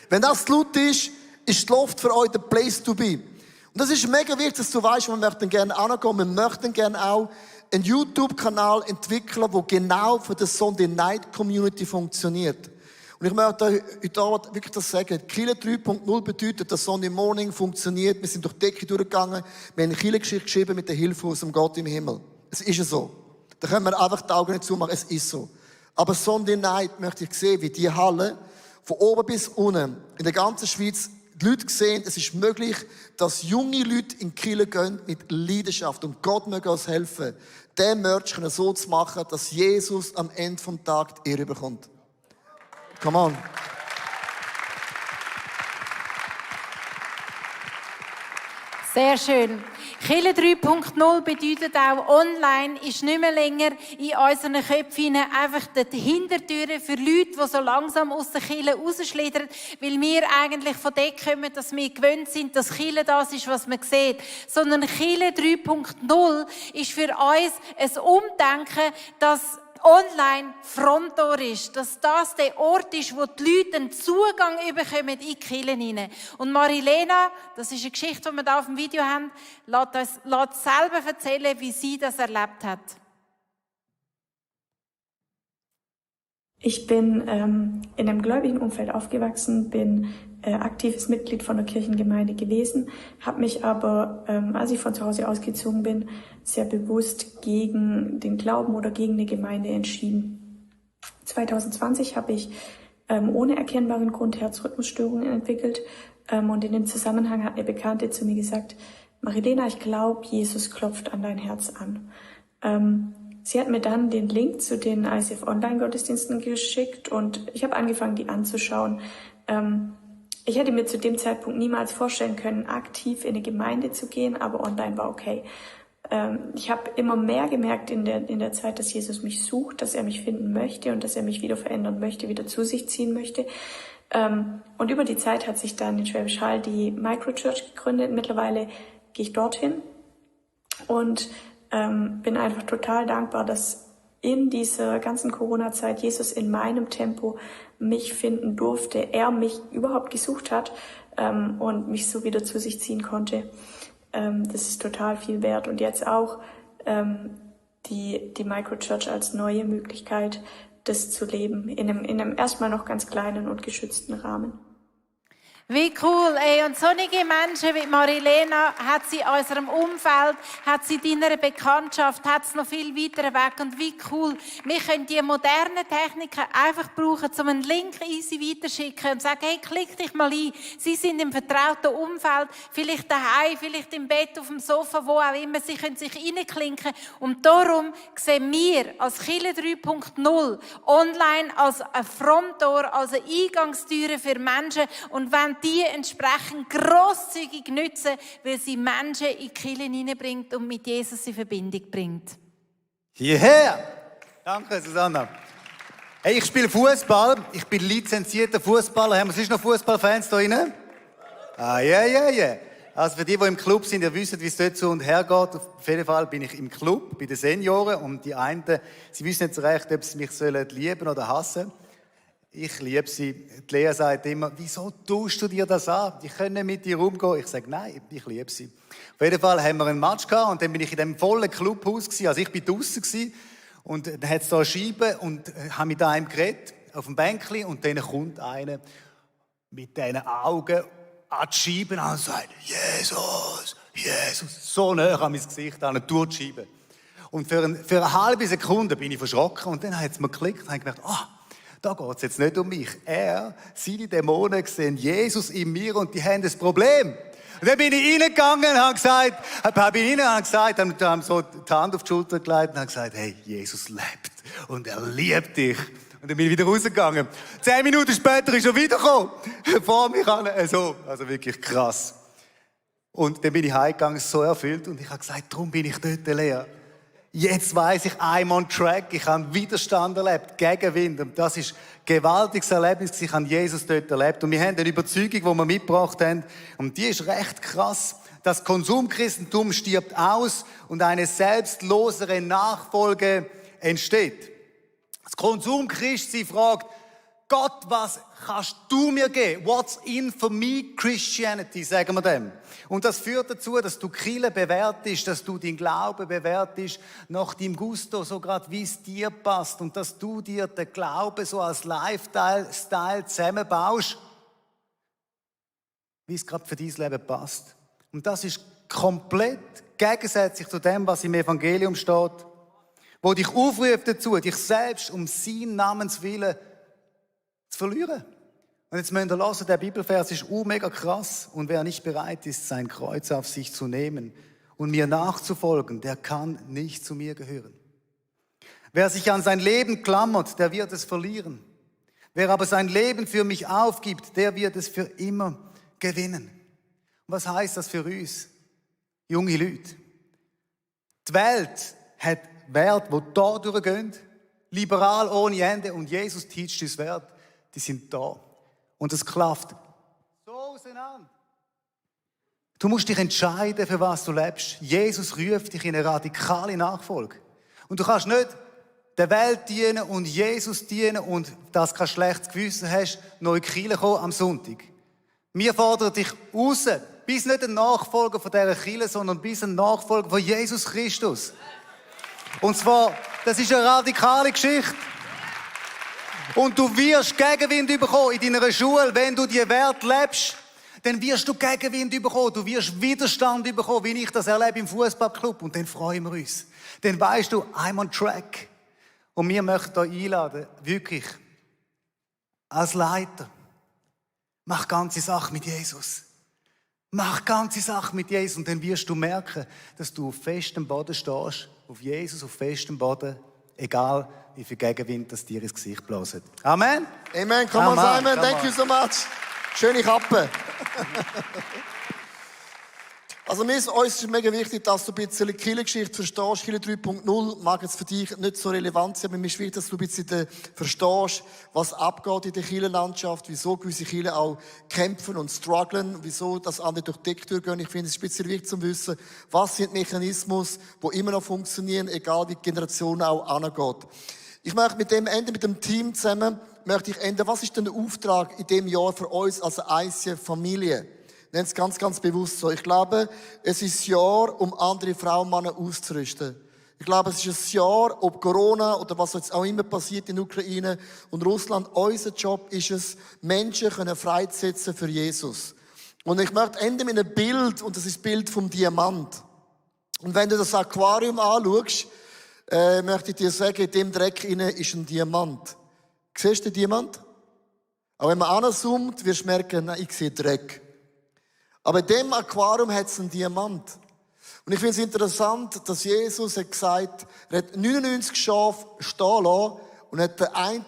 Wenn das laut ist, ist die Luft für euch der Place to be. Und das ist mega wichtig, dass du weißt, wir möchten gerne angehen. Wir möchten gerne auch einen YouTube-Kanal entwickeln, der genau für die Sunday Night Community funktioniert. Und ich möchte heute Abend wirklich das sagen. Kirche 3.0 bedeutet, dass Sunday Morning funktioniert. Wir sind durch die Decke durchgegangen. Wir haben eine Kirchengeschichte geschrieben mit der Hilfe aus dem Gott im Himmel. Es ist so. Da können wir einfach die Augen nicht zumachen. Es ist so. Aber Sunday Night möchte ich sehen, wie die Halle von oben bis unten in der ganzen Schweiz die Leute sehen, es ist möglich, dass junge Leute in die Kirche gehen mit Leidenschaft. Und Gott möge uns helfen, den Merch so zu machen, dass Jesus am Ende des Tages die Ehre bekommt. Come on. Sehr schön. Kirche 3.0 bedeutet auch, online ist nicht mehr länger in unseren Köpfen einfach die Hintertüre für Leute, die so langsam aus der Kirche rausschlittern, weil wir eigentlich von dort kommen, dass wir gewöhnt sind, dass Kirche das ist, was man sieht. Sondern Kirche 3.0 ist für uns ein Umdenken, dass online Fronttor ist, dass das der Ort ist, wo die Leute einen Zugang bekommen in die Kirche hinein. Und Marilena, das ist eine Geschichte, die wir hier auf dem Video haben, lässt selber erzählen, wie sie das erlebt hat. Ich bin in einem gläubigen Umfeld aufgewachsen, bin aktives Mitglied von der Kirchengemeinde gewesen, habe mich aber, als ich von zu Hause ausgezogen bin, sehr bewusst gegen den Glauben oder gegen eine Gemeinde entschieden. 2020 habe ich ohne erkennbaren Grund Herzrhythmusstörungen entwickelt und in dem Zusammenhang hat eine Bekannte zu mir gesagt, Marilena, ich glaube, Jesus klopft an dein Herz an. Sie hat mir dann den Link zu den ICF Online-Gottesdiensten geschickt und ich habe angefangen, die anzuschauen. Ich hätte mir zu dem Zeitpunkt niemals vorstellen können, aktiv in eine Gemeinde zu gehen, aber online war okay. Ich habe immer mehr gemerkt in der Zeit, dass Jesus mich sucht, dass er mich finden möchte und dass er mich wieder verändern möchte, wieder zu sich ziehen möchte. Und über die Zeit hat sich dann in Schwäbisch Hall die Microchurch gegründet. Mittlerweile gehe ich dorthin und bin einfach total dankbar, dass in dieser ganzen Corona-Zeit Jesus in meinem Tempo mich finden durfte, er mich überhaupt gesucht hat und mich so wieder zu sich ziehen konnte. Das ist total viel wert. Und jetzt auch die Microchurch als neue Möglichkeit, das zu leben, in einem erstmal noch ganz kleinen und geschützten Rahmen. Wie cool, ey. Und solche Menschen wie Marilena hat sie in unserem Umfeld, hat sie in deiner Bekanntschaft, hat es noch viel weiter weg. Und wie cool, wir können die modernen Techniken einfach brauchen, um einen Link easy weiterschicken und sagen, hey, klick dich mal ein. Sie sind im vertrauten Umfeld, vielleicht daheim, vielleicht im Bett, auf dem Sofa, wo auch immer. Sie können sich reinklinken. Und darum sehen wir als Kirche 3.0 online als ein Fronttor, als eine Eingangstüre für Menschen. Und wenn die entsprechend grosszügig nutzen, weil sie Menschen in die Kirche hineinbringt und mit Jesus in Verbindung bringt. Hierher! Danke, Susanna. Hey, ich spiele Fußball. Ich bin lizenzierter Fußballer. Haben wir sonst noch Fußballfans da drin? Ja. Also für die im Club sind, ihr wisst, wie es dort so und her geht. Auf jeden Fall bin ich im Club, bei den Senioren. Und die einen, sie wissen nicht so recht, ob sie mich lieben oder hassen. Ich liebe sie. Die Lea sagt immer, wieso tust du dir das an? Ich kann nicht mit dir umgehen. Ich sage, nein, ich liebe sie. Auf jeden Fall haben wir einen Match gehabt und dann bin ich in dem vollen Clubhaus gewesen. Also ich bin draussen gewesen und dann hat es da eine Scheibe und habe mit einem geredet auf dem Bänkli und dann kommt einer mit diesen Augen an die Scheibe und sagt, Jesus, so nah an mein Gesicht, an durch die Scheibe. Und für eine halbe Sekunde bin ich verschrocken und dann hat es mir geklickt und habe gemerkt, da geht es jetzt nicht um mich. Seine Dämonen sehen Jesus in mir und die haben das Problem. Und dann bin ich reingegangen und habe gesagt, haben so die Hand auf die Schulter gelegt und habe gesagt, hey, Jesus lebt und er liebt dich. Und dann bin ich wieder rausgegangen. 10 Minuten später ist er wiedergekommen. Vor mich an, also wirklich krass. Und dann bin ich heimgegangen, so erfüllt und ich habe gesagt, darum bin ich dort, Lea. Jetzt weiss ich, I'm on track. Ich habe Widerstand erlebt, Gegenwind. Und das ist ein gewaltiges Erlebnis. Ich habe Jesus dort erlebt. Und wir haben eine Überzeugung, die wir mitgebracht haben. Und die ist recht krass. Das Konsumchristentum stirbt aus und eine selbstlosere Nachfolge entsteht. Das Konsumchristsein fragt, Gott, was kannst du mir geben? What's in for me Christianity, sagen wir dem. Und das führt dazu, dass du Kirche bewertest, dass du deinen Glauben bewertest, nach deinem Gusto, so gerade wie es dir passt. Und dass du dir den Glauben so als Lifestyle zusammenbaust, wie es gerade für dein Leben passt. Und das ist komplett gegensätzlich zu dem, was im Evangelium steht, wo dich aufruft dazu, dich selbst um seinen Namens willen zu verlieren. Und jetzt müsst ihr hören, der Bibelvers ist mega krass. Und wer nicht bereit ist, sein Kreuz auf sich zu nehmen und mir nachzufolgen, der kann nicht zu mir gehören. Wer sich an sein Leben klammert, der wird es verlieren. Wer aber sein Leben für mich aufgibt, der wird es für immer gewinnen. Und was heißt das für uns, junge Leute? Die Welt hat Werte, die da durchgehen, liberal ohne Ende, und Jesus teacht uns Werte, die sind da. Und es klafft so auseinander. Du musst dich entscheiden, für was du lebst. Jesus ruft dich in eine radikale Nachfolge. Und du kannst nicht der Welt dienen und Jesus dienen und dass du kein schlechtes Gewissen hast, noch in die Kirche kommen am Sonntag. Wir fordern dich raus, bist nicht ein Nachfolger von dieser Kirche, sondern bist ein Nachfolger von Jesus Christus. Und zwar, das ist eine radikale Geschichte. Und du wirst Gegenwind bekommen in deiner Schule, wenn du die Werte lebst. Dann wirst du Gegenwind bekommen, du wirst Widerstand bekommen, wie ich das erlebe im Fußballclub. Und dann freuen wir uns. Dann weißt du, I'm on track. Und wir möchten euch einladen, wirklich, als Leiter, mach ganze Sache mit Jesus. Mach ganze Sache mit Jesus und dann wirst du merken, dass du auf festem Boden stehst, auf Jesus, auf festem Boden, egal wie viel Gegenwind das dir ins Gesicht blasen. Amen. Amen. Come on, Simon. Thank you so much. Schöne Kappe. Also uns ist mega wichtig, dass du ein bisschen die Kirchengeschichte verstehst. Kirche 3.0 mag jetzt für dich nicht so relevant sein, aber mir ist wichtig, dass du ein bisschen verstehst, was abgeht in der Kirchenlandschaft, wieso gewisse Kirchen auch kämpfen und strugglen, wieso das andere durch die Decke durchgehen. Ich finde es speziell wichtig zu wissen, was sind Mechanismen, die immer noch funktionieren, egal wie die Generation auch angeht. Ich möchte mit dem Team zusammen, was ist denn der Auftrag in diesem Jahr für uns als ICF-Familie? Nennt es ganz, ganz bewusst so. Ich glaube, es ist ein Jahr, um andere Frauen und Männer auszurüsten. Ich glaube, es ist ein Jahr, ob Corona oder was jetzt auch immer passiert in der Ukraine und Russland. Unser Job ist es, Menschen freizusetzen für Jesus. Und ich möchte enden mit einem Bild, und das ist das Bild vom Diamant. Und wenn du das Aquarium anschaust, möchte ich dir sagen, in dem Dreck innen ist ein Diamant. Siehst du den Diamant? Aber wenn man anzoomt, wirst du merken, nein, ich sehe Dreck. Aber in dem Aquarium hat es einen Diamant. Und ich finde es interessant, dass Jesus hat gesagt, er hat 99 Schafe stehen lassen und hat den einen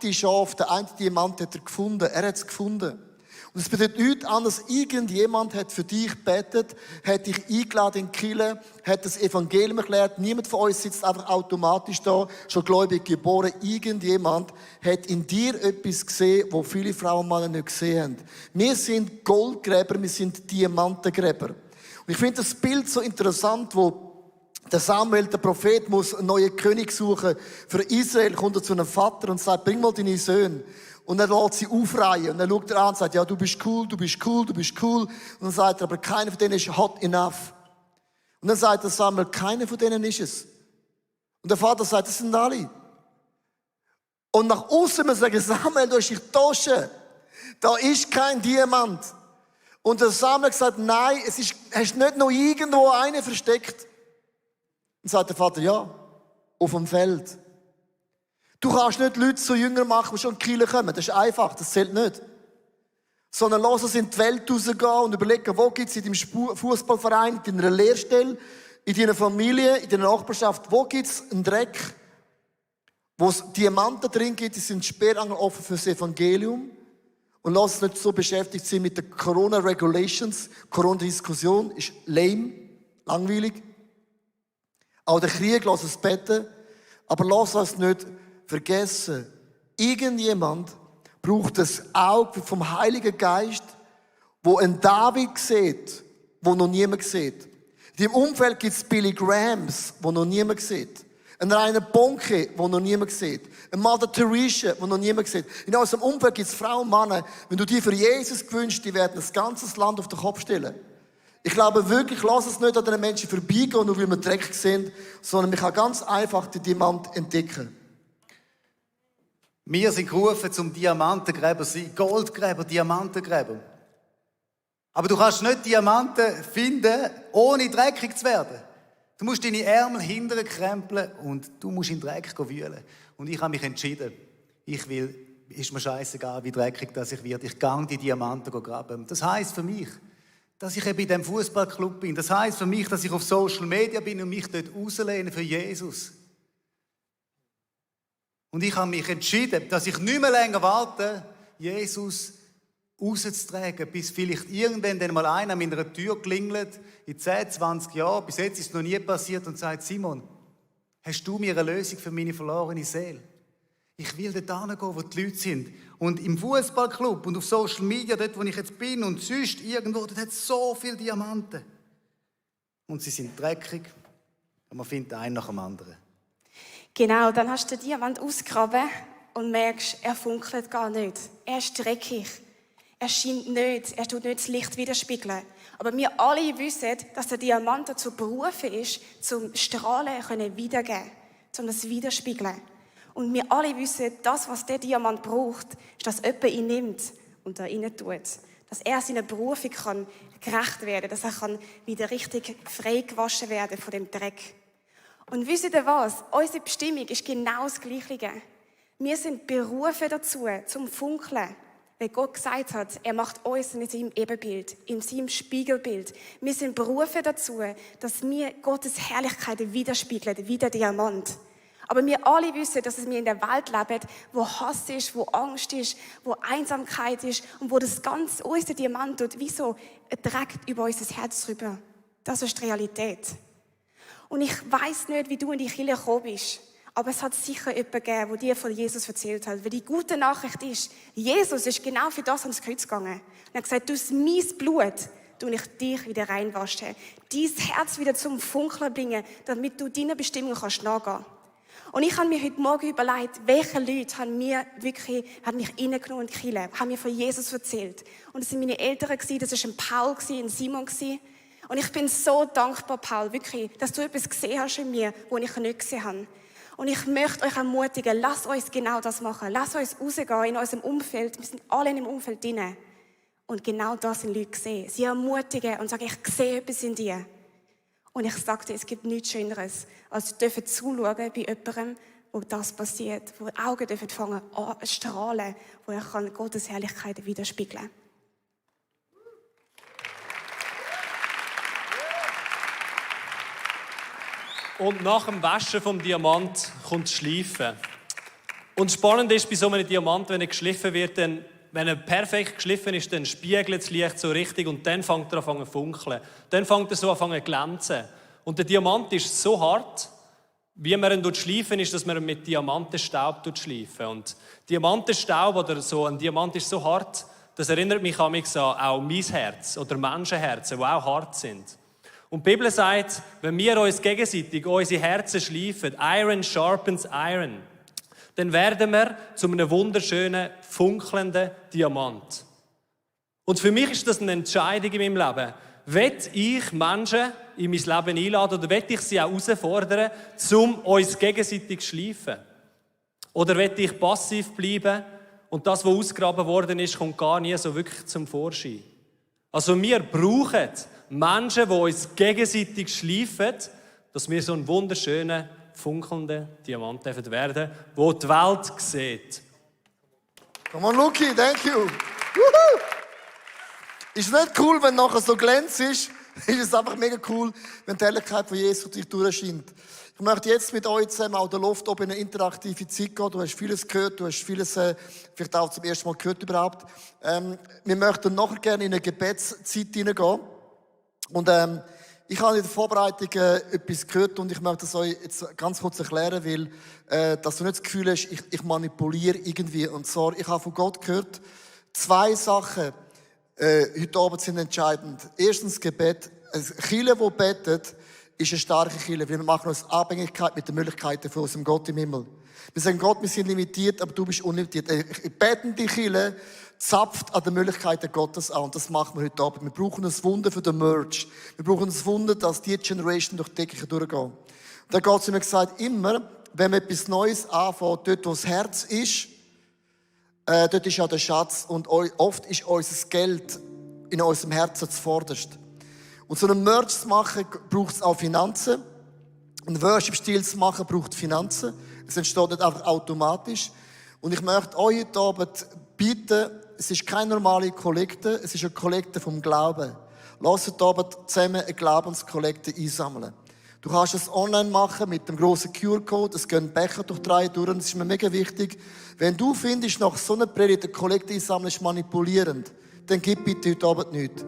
Diamant hat er gefunden. Er hat es gefunden. Und es bedeutet nichts anderes, irgendjemand hat für dich gebetet, hat dich eingeladen in die Kirche, hat das Evangelium erklärt. Niemand von uns sitzt einfach automatisch da, schon gläubig geboren. Irgendjemand hat in dir etwas gesehen, was viele Frauen und Männer nicht gesehen haben. Wir sind Goldgräber, wir sind Diamantengräber. Und ich finde das Bild so interessant, wo der Samuel, der Prophet, muss einen neuen König suchen. Für Israel kommt er zu einem Vater und sagt, bring mal deine Söhne. Und er lässt sie aufreihen. Und dann schaut er an und sagt, ja, du bist cool, du bist cool, du bist cool. Und dann sagt er, aber keiner von denen ist hot enough. Und dann sagt der Samuel, keiner von denen ist es. Und der Vater sagt, das sind alle. Und nach außen muss man sagen, Samuel, du hast dich getauscht. Da ist kein Diamant. Und der Samuel sagt, nein, hast nicht noch irgendwo einen versteckt. Und sagt der Vater, ja, auf dem Feld. Du kannst nicht Leute so jünger machen, die schon in die Kirche kommen. Das ist einfach, das zählt nicht. Sondern lass uns in die Welt rausgehen und überlegen, wo gibt es in deinem Fußballverein, in deiner Lehrstelle, in deiner Familie, in deiner Nachbarschaft, wo gibt es einen Dreck, wo es Diamanten drin gibt, die sind Sperrangeln offen für das Evangelium. Und lass uns nicht so beschäftigt sein mit den Corona-Regulations. Corona-Diskussion ist lame, langweilig. Auch der Krieg, lass uns beten. Aber lass uns nicht vergessen, irgendjemand braucht das Auge vom Heiligen Geist, wo ein David sieht, wo noch niemand sieht. In deinem Umfeld gibt es Billy Grahams, wo noch niemand sieht. Ein Rainer Bonke, wo noch niemand sieht. Ein Mother Teresa, wo noch niemand sieht. In unserem Umfeld gibt es Frauen und Männer, wenn du die für Jesus gewünscht, die werden das ganze Land auf den Kopf stellen. Ich glaube wirklich, lass es nicht an den Menschen vorbeigehen, nur weil wir dreckig sind, sondern man kann ganz einfach den Diamant entdecken. Wir sind gerufen zum Diamantengräber sein, Goldgräber, Diamantengräber. Aber du kannst nicht Diamanten finden, ohne dreckig zu werden. Du musst deine Ärmel hinterher krempeln und du musst in den Dreck wühlen. Und ich habe mich entschieden, ist mir scheißegal, wie dreckig das ich werde, ich gehe die Diamanten graben. Das heisst für mich, dass ich eben in diesem Fußballclub bin. Das heisst für mich, dass ich auf Social Media bin und mich dort rauslehne für Jesus. Und ich habe mich entschieden, dass ich nicht mehr länger warte, Jesus rauszutragen, bis vielleicht irgendwann dann mal einer an meiner Tür klingelt, in 10, 20 Jahren, bis jetzt ist es noch nie passiert, und sagt, Simon, hast du mir eine Lösung für meine verlorene Seele? Ich will dort hingehen, wo die Leute sind. Und im Fußballclub und auf Social Media, dort wo ich jetzt bin und sonst irgendwo, dort hat es so viele Diamanten. Und sie sind dreckig, und man findet einen nach dem anderen. Genau, dann hast du den Diamant ausgegraben und merkst, er funkelt gar nicht. Er ist dreckig. Er scheint nicht, er tut nicht das Licht widerspiegeln. Aber wir alle wissen, dass der Diamant dazu berufen ist, zum Strahlen wiedergeben, zum das widerspiegeln. Und wir alle wissen, das, was der Diamant braucht, ist, dass jemand ihn nimmt und da rein tut. Dass er seiner Berufung kann gerecht werden, dass er wieder richtig frei gewaschen werden von dem Dreck. Und wisst ihr was? Unsere Bestimmung ist genau das Gleiche. Wir sind berufen dazu, zum Funkeln. Weil Gott gesagt hat, er macht uns in seinem Ebenbild, in seinem Spiegelbild. Wir sind berufen dazu, dass wir Gottes Herrlichkeit widerspiegeln, wie der Diamant. Aber wir alle wissen, dass wir in der Welt leben, wo Hass ist, wo Angst ist, wo Einsamkeit ist und wo das ganze, unser Diamant tut, wie so Dreck über unser Herz drüber. Das ist die Realität. Und ich weiss nicht, wie du in die Kirche gekommen bist. Aber es hat sicher jemanden gegeben, der dir von Jesus erzählt hat. Weil die gute Nachricht ist, Jesus ist genau für das ans Kreuz gegangen. Er hat gesagt, durch mein Blut tue ich dich wieder reinwaschen. Dein Herz wieder zum Funkeln bringen, damit du deiner Bestimmung kannst nachgehen. Und ich habe mir heute Morgen überlegt, welche Leute haben mich reingenommen in die Kirche, haben mir von Jesus erzählt. Und das sind meine Eltern, das war ein Paul, ein Simon. Und ich bin so dankbar, Paul, wirklich, dass du etwas gesehen hast in mir, was ich nicht gesehen habe. Und ich möchte euch ermutigen, lasst uns genau das machen. Lasst uns rausgehen in unserem Umfeld. Wir sind alle in dem Umfeld drin. Und genau das sind Leute gesehen. Sie ermutigen und sagen, ich sehe etwas in dir. Und ich sage dir, es gibt nichts Schöneres, als dürfen zuschauen bei jemandem, wo das passiert, wo die Augen dürfen fangen an strahlen, wo er kann Gottes Herrlichkeit widerspiegeln. Und nach dem Waschen vom Diamant kommt das Schleifen. Und spannend ist bei so einem Diamant, wenn er geschliffen wird, dann, wenn er perfekt geschliffen ist, dann spiegelt das Licht so richtig und dann fängt er an zu funkeln. Dann fängt er so an zu glänzen. Und der Diamant ist so hart, wie man ihn schleifen, ist, dass man mit Diamantenstaub schleifen. Und Diamantenstaub oder so, ein Diamant ist so hart, das erinnert mich an auch mein Herz oder Menschenherzen, die auch hart sind. Und die Bibel sagt, wenn wir uns gegenseitig unsere Herzen schleifen, Iron sharpens Iron, dann werden wir zu einem wunderschönen, funkelnden Diamant. Und für mich ist das eine Entscheidung in meinem Leben. Will ich Menschen in mein Leben einladen oder will ich sie auch herausfordern, um uns gegenseitig zu schleifen? Oder will ich passiv bleiben und das, was ausgegraben worden ist, kommt gar nie so wirklich zum Vorschein? Also wir brauchen Menschen, die uns gegenseitig schleifen, dass wir so einen wunderschönen, funkelnden Diamant werden dürfen, der die Welt sieht. Come on, Luki, thank you. Woohoo. Ist nicht cool, wenn nachher so glänzt ist. Ist es einfach mega cool, wenn die Herrlichkeit von Jesus durch dich durchscheint. Ich möchte jetzt mit euch zusammen auch der Luft oben in eine interaktive Zeit gehen. Du hast vieles gehört, du hast vieles vielleicht auch zum ersten Mal gehört überhaupt. Wir möchten nachher gerne in eine Gebetszeit hineingehen. Und ich habe in der Vorbereitung etwas gehört und ich möchte es euch jetzt ganz kurz erklären, weil dass du nicht das Gefühl hast, ich manipuliere irgendwie. Und zwar, ich habe von Gott gehört, 2 Sachen heute Abend sind entscheidend. Erstens Gebet. Eine Kirche, die betet, ist eine starke Kirche, weil wir machen uns Abhängigkeit mit den Möglichkeiten von unserem Gott im Himmel. Wir sagen, Gott, wir sind limitiert, aber du bist unlimitiert. Betende Kirche zapft an den Möglichkeiten Gottes an. Und das machen wir heute Abend. Wir brauchen ein Wunder für den Merch. Wir brauchen ein Wunder, dass die Generation durch die Decke durchgehen. Und da hat Gott zu mir gesagt, immer, wenn wir etwas Neues anfangen, dort wo das Herz ist, dort ist ja der Schatz. Und oft ist unser Geld in unserem Herzen zuvorderst. Und so einen Merch zu machen, braucht es auch Finanzen. Ein Worship-Stil zu machen, braucht Finanzen. Es entsteht nicht einfach automatisch. Und ich möchte euch heute Abend bitten, es ist keine normale Kollekte, es ist eine Kollekte vom Glauben. Lasst heute Abend zusammen eine Glaubenskollekte einsammeln. Du kannst es online machen mit dem grossen QR-Code, es gehen Becher durch die Reihe durch und es ist mir mega wichtig. Wenn du findest, nach so einer Predigt eine Kollekte einsammeln ist manipulierend, dann gib bitte heute Abend nichts.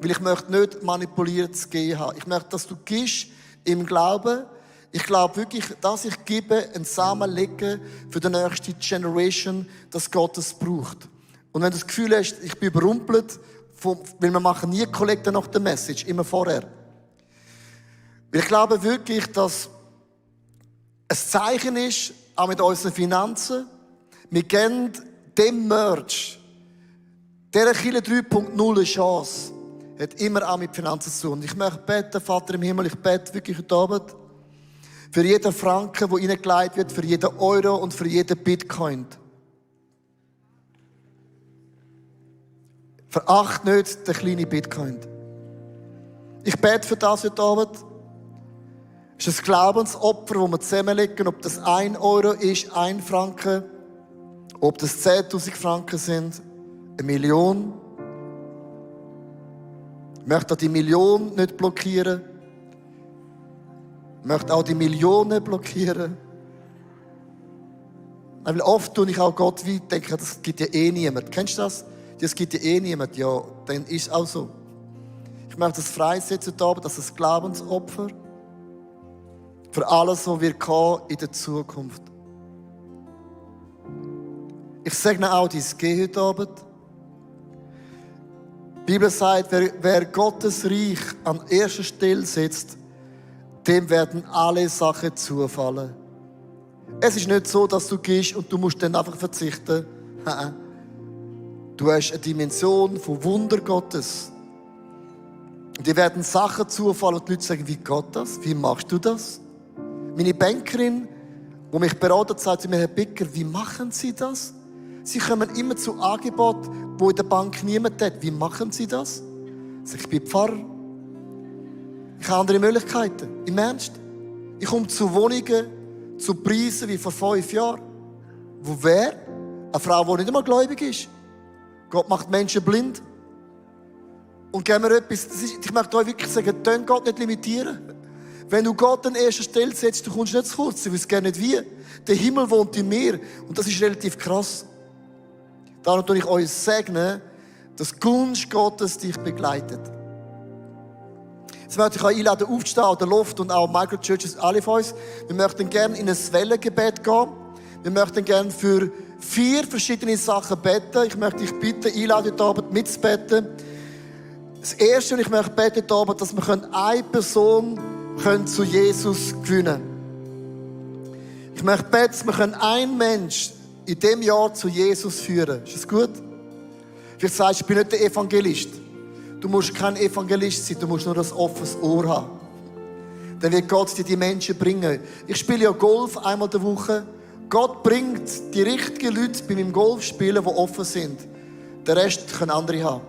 Weil ich möchte nicht manipuliert zu gehen haben. Ich möchte, dass du gibst im Glauben. Ich glaube wirklich, dass ich gebe, einen Samen lege für die nächste Generation, dass Gott es braucht. Und wenn du das Gefühl hast, ich bin überrumpelt, weil wir machen nie Kollekte nach der Message, immer vorher. Weil ich glaube wirklich, dass ein Zeichen ist, auch mit unseren Finanzen, wir geben dem Merch, dieser Kirche 3.0 Chance, hat immer auch mit Finanzen zu tun. Ich möchte beten, Vater im Himmel, ich bete wirklich heute Abend für jeden Franken, der reingelegt wird, für jeden Euro und für jeden Bitcoin. Veracht nicht den kleinen Bitcoin. Ich bete für das heute Abend. Es ist ein Glaubensopfer, das wir zusammenlegen, ob das 1 Euro ist, 1 Franken, ob das 10.000 Franken sind, 1 Million. Ich möchte auch die Million nicht blockieren. Ich möchte auch die Million nicht blockieren. Weil oft tue ich auch Gott wie, denke, das gibt ja eh niemand. Kennst du das? Das gibt ja eh niemand. Ja, dann ist es auch so. Ich möchte das freisetzen heute Abend, das ist ein Glaubensopfer für alles, was wir in der Zukunft. Ich segne auch dein Gehen heute Abend. Die Bibel sagt, wer Gottes Reich an erster Stelle setzt, dem werden alle Sachen zufallen. Es ist nicht so, dass du gehst und du musst dann einfach verzichten. Du hast eine Dimension von Wunder Gottes. Und dir werden Sachen zufallen und die Leute sagen, wie geht das? Wie machst du das? Meine Bankerin, die mich beraten, sagt zu mir, Herr Bicker, wie machen Sie das? Sie kommen immer zu Angeboten, wo in der Bank niemand hat. Wie machen Sie das? Ich bin Pfarrer. Ich habe andere Möglichkeiten. Im Ernst. Ich komme zu Wohnungen, zu Preisen wie vor 5 Jahren. Wo wer? Eine Frau, die nicht einmal gläubig ist. Gott macht Menschen blind. Und geben wir etwas, ich möchte euch wirklich sagen, tönt Gott nicht limitieren. Wenn du Gott an erster Stelle setzt, du kommst nicht zu kurz, du weißt gar nicht wie. Der Himmel wohnt in mir und das ist relativ krass. Darum tue ich euch segnen, dass die Gunst Gottes dich begleitet. Jetzt möchte ich euch einladen, aufzustehen an der Luft und auch Michael Churches, alle von uns. Wir möchten gerne in ein Wellengebet gehen. Wir möchten gerne für 4 verschiedene Sachen beten. Ich möchte dich bitten, einladen, heute Abend mitzubeten. Das Erste, was ich möchte beten heute Abend, dass wir eine Person zu Jesus gewinnen können. Ich möchte beten, dass wir einen Mensch in diesem Jahr zu Jesus führen. Ist das gut? Vielleicht sagst du, ich bin nicht der Evangelist. Du musst kein Evangelist sein, du musst nur ein offenes Ohr haben. Dann wird Gott dir die Menschen bringen. Ich spiele ja Golf einmal in der Woche. Gott bringt die richtigen Leute bei meinem Golfspielen, die offen sind. Den Rest können andere haben.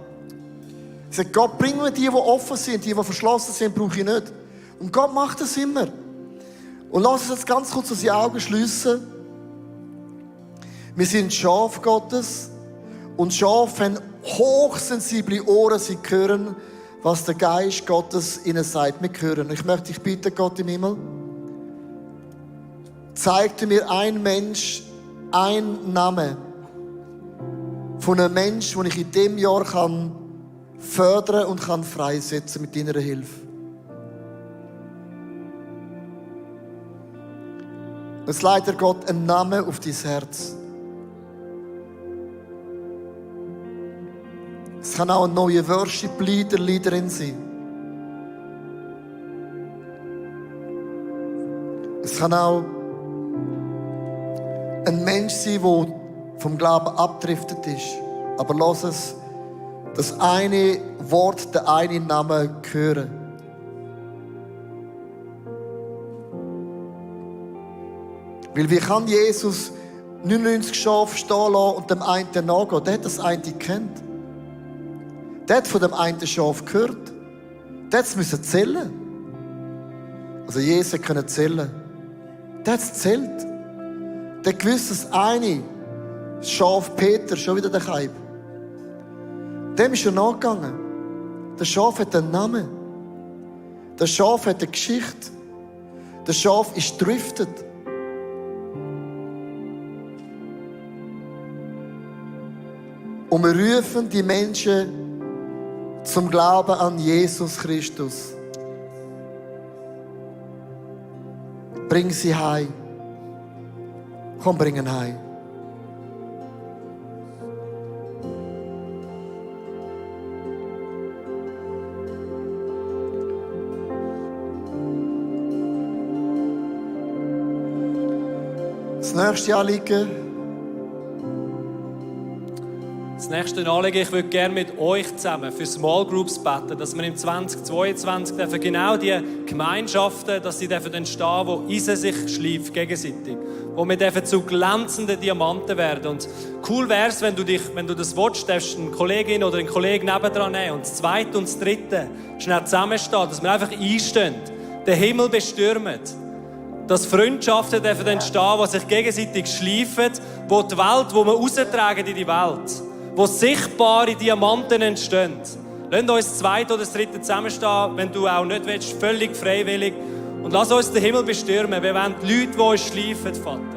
Ich sage, Gott bringt mir die offen sind, die verschlossen sind, brauche ich nicht. Und Gott macht das immer. Und lass uns jetzt ganz kurz unsere Augen schliessen. Wir sind Schafe Gottes. Und Schafe haben hochsensible Ohren. Sie hören, was der Geist Gottes ihnen sagt. Wir hören. Ich möchte dich bitten, Gott im Himmel, zeig dir mir ein Mensch, ein Name von einem Menschen, den ich in diesem Jahr fördern und freisetzen mit deiner Hilfe. Es leitet Gott einen Namen auf dein Herz. Es kann auch ein neuer Worship-Leader, Leaderin sein. Es kann auch ein Mensch sein, der vom Glauben abgedriftet ist. Aber lass es das eine Wort, der eine Name hören. Weil wie kann Jesus 99 Schafe stehen lassen und dem einen nachgehen? Der hat das eine gekannt. Der hat von dem einen Schaf gehört. Der hat es zählen. Also Jesus konnte zählen. Der hat es zählt. Der gewusst, das eine, das Schaf Peter, schon wieder der Kaib. Dem ist er nachgegangen. Der Schaf hat einen Namen. Der Schaf hat eine Geschichte. Der Schaf ist driftet. Und wir rufen die Menschen zum Glauben an Jesus Christus. Bring sie heim. Komm, bring ihn heim. nächste Anliegen? Das nächste Anliegen, ich würde gerne mit euch zusammen für Small Groups beten, dass wir im 2022 dürfen genau die Gemeinschaften, dass sie dürfen entstehen, wo Eisen sich schleift gegenseitig, wo wir dürfen zu glänzenden Diamanten werden. Und cool wäre es, wenn du das willst, darfst eine Kollegin oder einen Kollegen nebendran nehmen und das zweite und das dritte schnell zusammenstehen, dass wir einfach einstehen, den Himmel bestürmen. Dass Freundschaften dürfen entstehen, die sich gegenseitig schleifen, wo die Welt, wo wir raustragen in die Welt, wo sichtbare Diamanten entstehen. Lasst uns das zweite oder das dritte zusammenstehen, wenn du auch nicht willst, völlig freiwillig. Und lass uns den Himmel bestürmen. Wir wollen die Leute, die uns schleifen, Vater.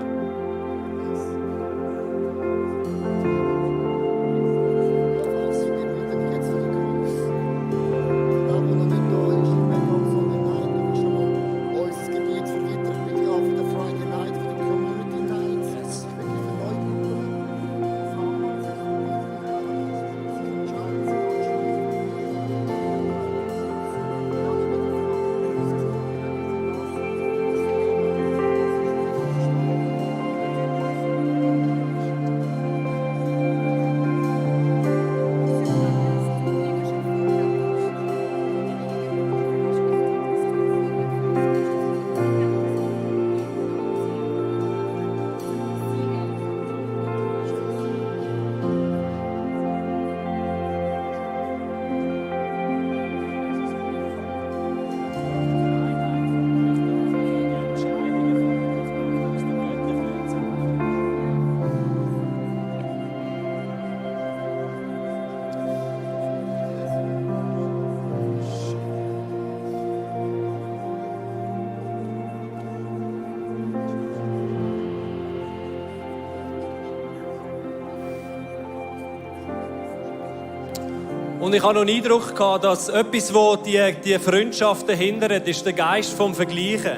Und ich hatte noch den Eindruck, dass etwas, das die Freundschaften hindert, ist der Geist vom Vergleichen.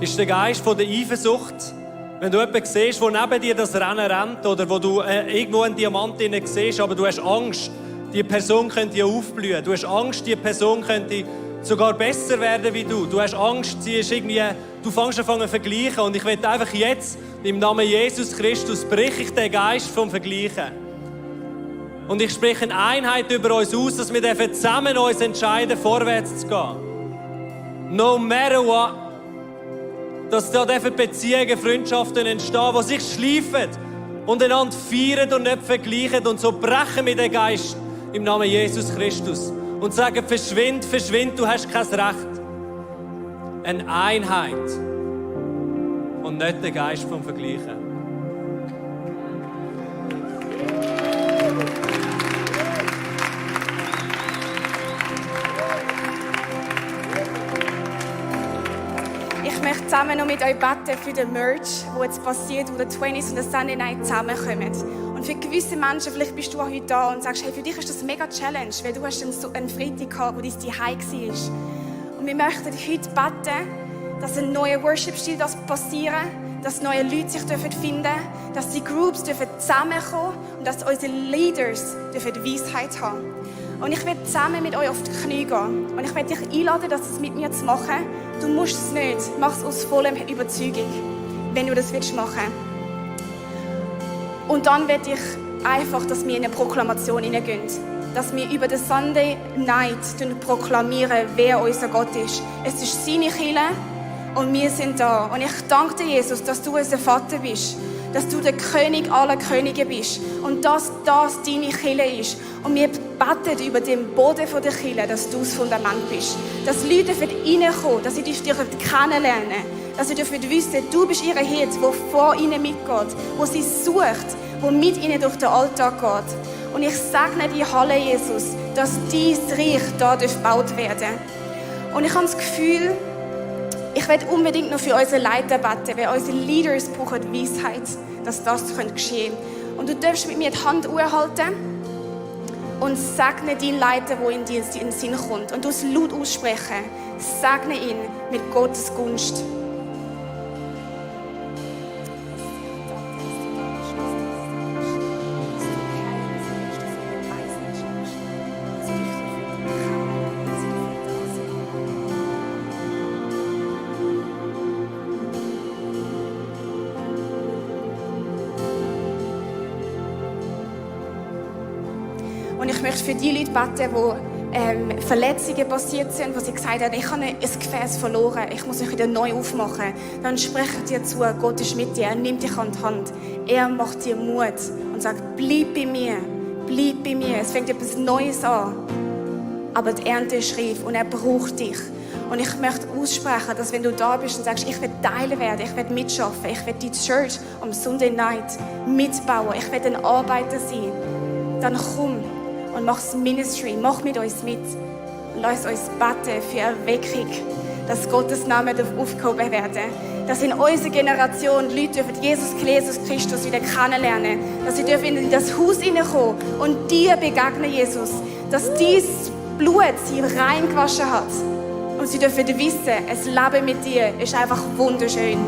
Ist der Geist von der Eifersucht. Wenn du jemanden siehst, der neben dir das Rennen rennt oder wo du irgendwo einen Diamant drin siehst, aber du hast Angst, die Person könnte aufblühen. Du hast Angst, die Person könnte sogar besser werden wie du. Du hast Angst, du fängst an zu vergleichen. Und ich will einfach jetzt, im Namen Jesus Christus, breche ich den Geist vom Vergleichen. Und ich spreche eine Einheit über uns aus, dass wir zusammen uns entscheiden, vorwärts zu gehen. No matter what. Dass da Beziehungen, Freundschaften entstehen, die sich schleifen und einander feiern und nicht vergleichen. Und so brechen wir den Geist im Namen Jesus Christus und sagen, verschwind, verschwind, du hast kein Recht. Eine Einheit und nicht der Geist vom Vergleichen. Ich möchte zusammen noch mit euch beten für den Merch, der jetzt passiert, wo die 20s und der Sunday Night zusammenkommen. Und für gewisse Menschen, vielleicht bist du auch heute da und sagst, hey, für dich ist das mega Challenge, weil du hast einen Freitag gehabt, wo dein Zuhause war. Und wir möchten heute beten, dass ein neuer Worship-Stil passieren, dass neue Leute sich finden dürfen, dass die Groups zusammenkommen und dass unsere Leaders Weisheit haben. Und ich werde zusammen mit euch auf die Knie gehen. Und ich werde dich einladen, das mit mir zu machen. Du musst es nicht. Mach es aus voller Überzeugung, wenn du das machen willst. Und dann werde ich einfach, dass wir in eine Proklamation hineingehen. Dass wir über den Sunday Night proklamieren, wer unser Gott ist. Es ist seine Kirche und wir sind da. Und ich danke dir, Jesus, dass du unser Vater bist. Dass du der König aller Könige bist. Und dass das deine Kirche ist. Und wir beten über den Boden der Kirche, dass du das Fundament bist. Dass Leute reinkommen, dass sie dich kennenlernen. Dass sie wissen, du bist ihre Hirte, die vor ihnen mitgeht, wo sie sucht, wo mit ihnen durch den Alltag geht. Und ich segne die Halle, Jesus, dass dein Reich da gebaut werden darf. Und ich habe das Gefühl, ich werde unbedingt noch für unsere Leiter beten, weil unsere Leaders brauchen Weisheit, dass das geschehen kann. Und du darfst mit mir die Hand halten und segne deinen Leiter, der in den Sinn kommt. Und du es laut aussprechen. Segne ihn mit Gottes Gunst. Und ich möchte für die Leute beten, die Verletzungen passiert sind, wo sie gesagt haben, ich habe ein Gefäß verloren, ich muss mich wieder neu aufmachen. Dann spreche ich dir zu, Gott ist mit dir, er nimmt dich an die Hand. Er macht dir Mut und sagt, bleib bei mir, bleib bei mir. Es fängt etwas Neues an. Aber die Ernte ist reif und er braucht dich. Und ich möchte aussprechen, dass wenn du da bist und sagst, ich will Teil werden, ich will mitschaffen, ich will die Church am Sunday Night mitbauen, ich will ein Arbeiter sein, dann komm und mach das Ministry, mach mit uns mit. Und lass uns beten für Erweckung, dass Gottes Name aufgehoben werden. Dass in unserer Generation Leute Jesus Christus wieder kennenlernen, dass sie in das Haus hineinkommen und dir begegnen, Jesus, dass dieses Blut sie reingewaschen hat. Und sie dürfen wissen, ein Leben mit dir ist einfach wunderschön.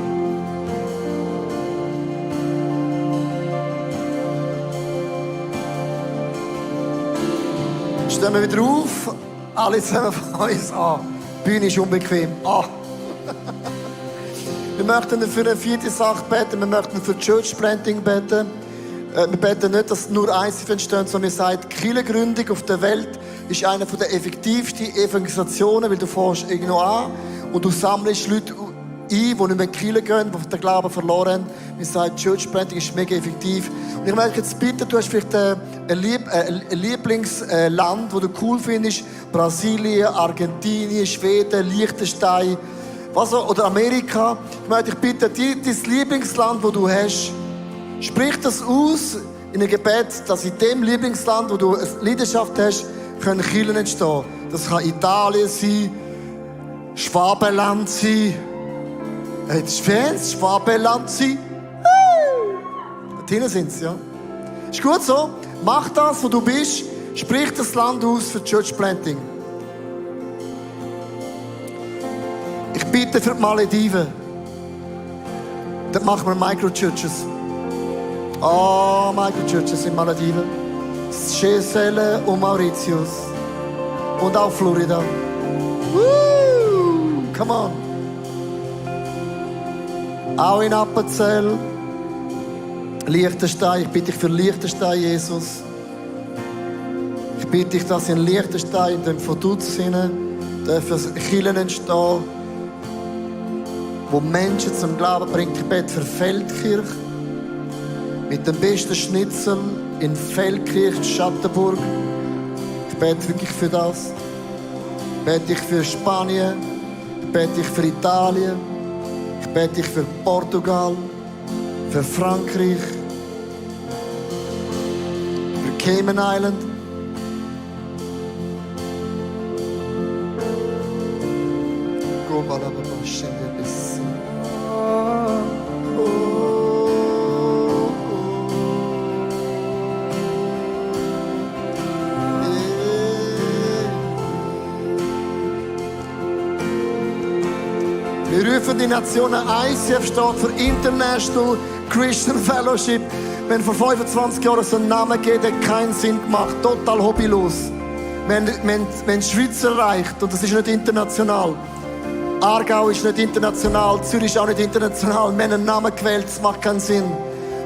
Stehen wir wieder auf, alle zusammen von uns an. Die Bühne ist unbequem. Wir möchten für eine vierte Sache beten, wir möchten für Church Planting beten. Wir beten nicht, dass nur ICF entsteht, sondern wir sagen, die Kirchengründung auf der Welt ist eine der effektivsten Evangelisationen, weil du fährst irgendwo an und du sammelst Leute ein, die nicht mehr in die Kirche gehen, die den Glauben verloren haben. Wir sagen, Church Planting ist mega effektiv. Und ich möchte jetzt bitten, du hast vielleicht ein Lieblingsland, das du cool findest. Brasilien, Argentinien, Schweden, Liechtenstein, oder Amerika. Ich möchte dich bitten, dein Lieblingsland, das du hast, sprich das aus in einem Gebet, dass in dem Lieblingsland, wo du eine Leidenschaft hast, können Kirchen entstehen. Das kann Italien sein, Schwabenland sein. Das Fans, Schwabenland sein. Da hinten sind sie, ja. Ist gut so. Mach das, wo du bist. Sprich das Land aus für Church Planting. Ich bitte für die Malediven. Dort machen wir Microchurches. Microchurches in Malediven. Seychellen und Mauritius. Und auch Florida. Woo! Come on. Auch in Appenzell. Liechtenstein. Ich bitte dich für Liechtenstein, Jesus. Ich bitte dich, dass in Liechtenstein, in dem Vaduz dürfen Kirchen entstehen, wo Menschen zum Glauben bringen. Ich bete für Feldkirch. Mit dem besten Schnitzel in Feldkirch, Schattenburg. Ich bete wirklich für das. Ich bete dich für Spanien. Ich bete dich für Italien. Ich bete dich für Portugal. Für Frankreich. Für Cayman Island. Wir rufen die Nationen. ICF steht für International Christian Fellowship. Wenn vor 25 Jahren so einen Namen gegeben hat, keinen Sinn gemacht. Total hobbylos. Wir haben die Schweiz erreicht und das ist nicht international. Aargau ist nicht international, Zürich ist auch nicht international. Wir haben einen Namen gewählt, das macht keinen Sinn.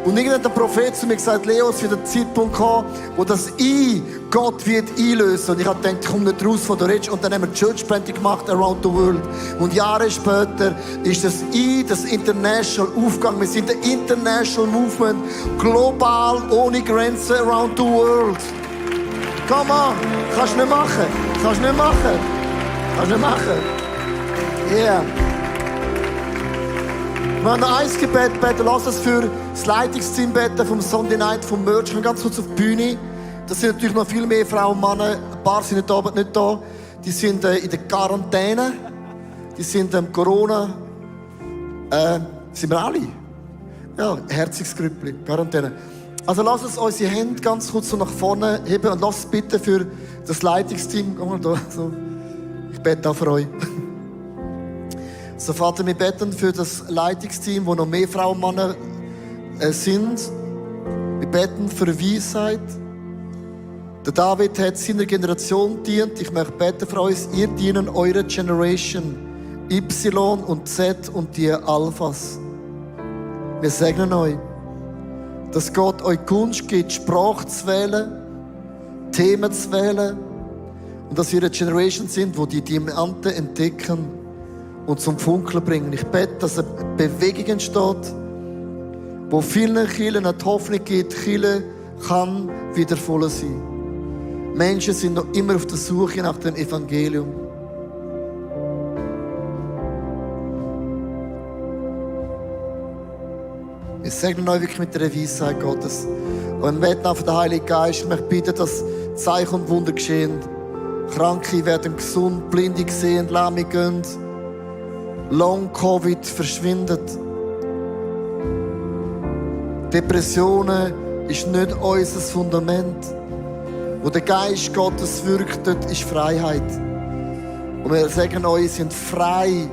Und irgendwann hat der Prophet zu mir gesagt, Leo, es wird ein Zeitpunkt kommen, wo das I Gott wird einlösen. Und ich habe gedacht, ich komme nicht raus von der Rede. Und dann haben wir Church Planting gemacht around the world. Und Jahre später ist das I, das International, aufgegangen. Wir sind ein International Movement, global, ohne Grenzen, around the world. Come on, kannst du nicht machen. Kannst du nicht machen. Kannst du nicht machen. Yeah. Wir haben noch ein Gebet beten. Lass uns für das Leitungsteam beten vom Sunday Night, vom Merch. Wir gehen ganz kurz auf die Bühne. Das sind natürlich noch viel mehr Frauen und Männer. Ein paar sind nicht da. Die sind in der Quarantäne. Die sind Corona. Sind wir alle? Ja, Herzigsgrüppli, Quarantäne. Also lass uns unsere Hände ganz kurz so nach vorne heben und lass uns bitte für das Leitungsteam. Komm mal da. So. Ich bete auch für euch. So, Vater, wir beten für das Leitungsteam, wo noch mehr Frauen und Männer sind. Wir beten für Weisheit. Der David hat seiner Generation dient. Ich möchte beten für uns, ihr dienen eurer Generation. Y und Z und die Alphas. Wir segnen euch, dass Gott euch Gunst gibt, Sprache zu wählen, Themen zu wählen und dass wir eine Generation sind, die die Diamanten entdecken und zum Funkeln bringen. Ich bete, dass eine Bewegung entsteht, wo vielen Kirchen eine Hoffnung gibt, Kirche kann wieder voll sein. Menschen sind noch immer auf der Suche nach dem Evangelium. Ich segne euch wirklich mit der Weisheit Gottes. Und wir beten auf den Heiligen Geist. Ich möchte bitten, dass Zeichen und Wunder geschehen. Kranke werden gesund, Blinde sehen, Lahme gehen. Long-Covid verschwindet. Depressionen ist nicht unser Fundament. Wo der Geist Gottes wirkt, dort ist Freiheit. Und wir sagen euch, sind frei,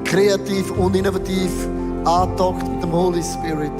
kreativ und innovativ angedockt mit dem Holy Spirit.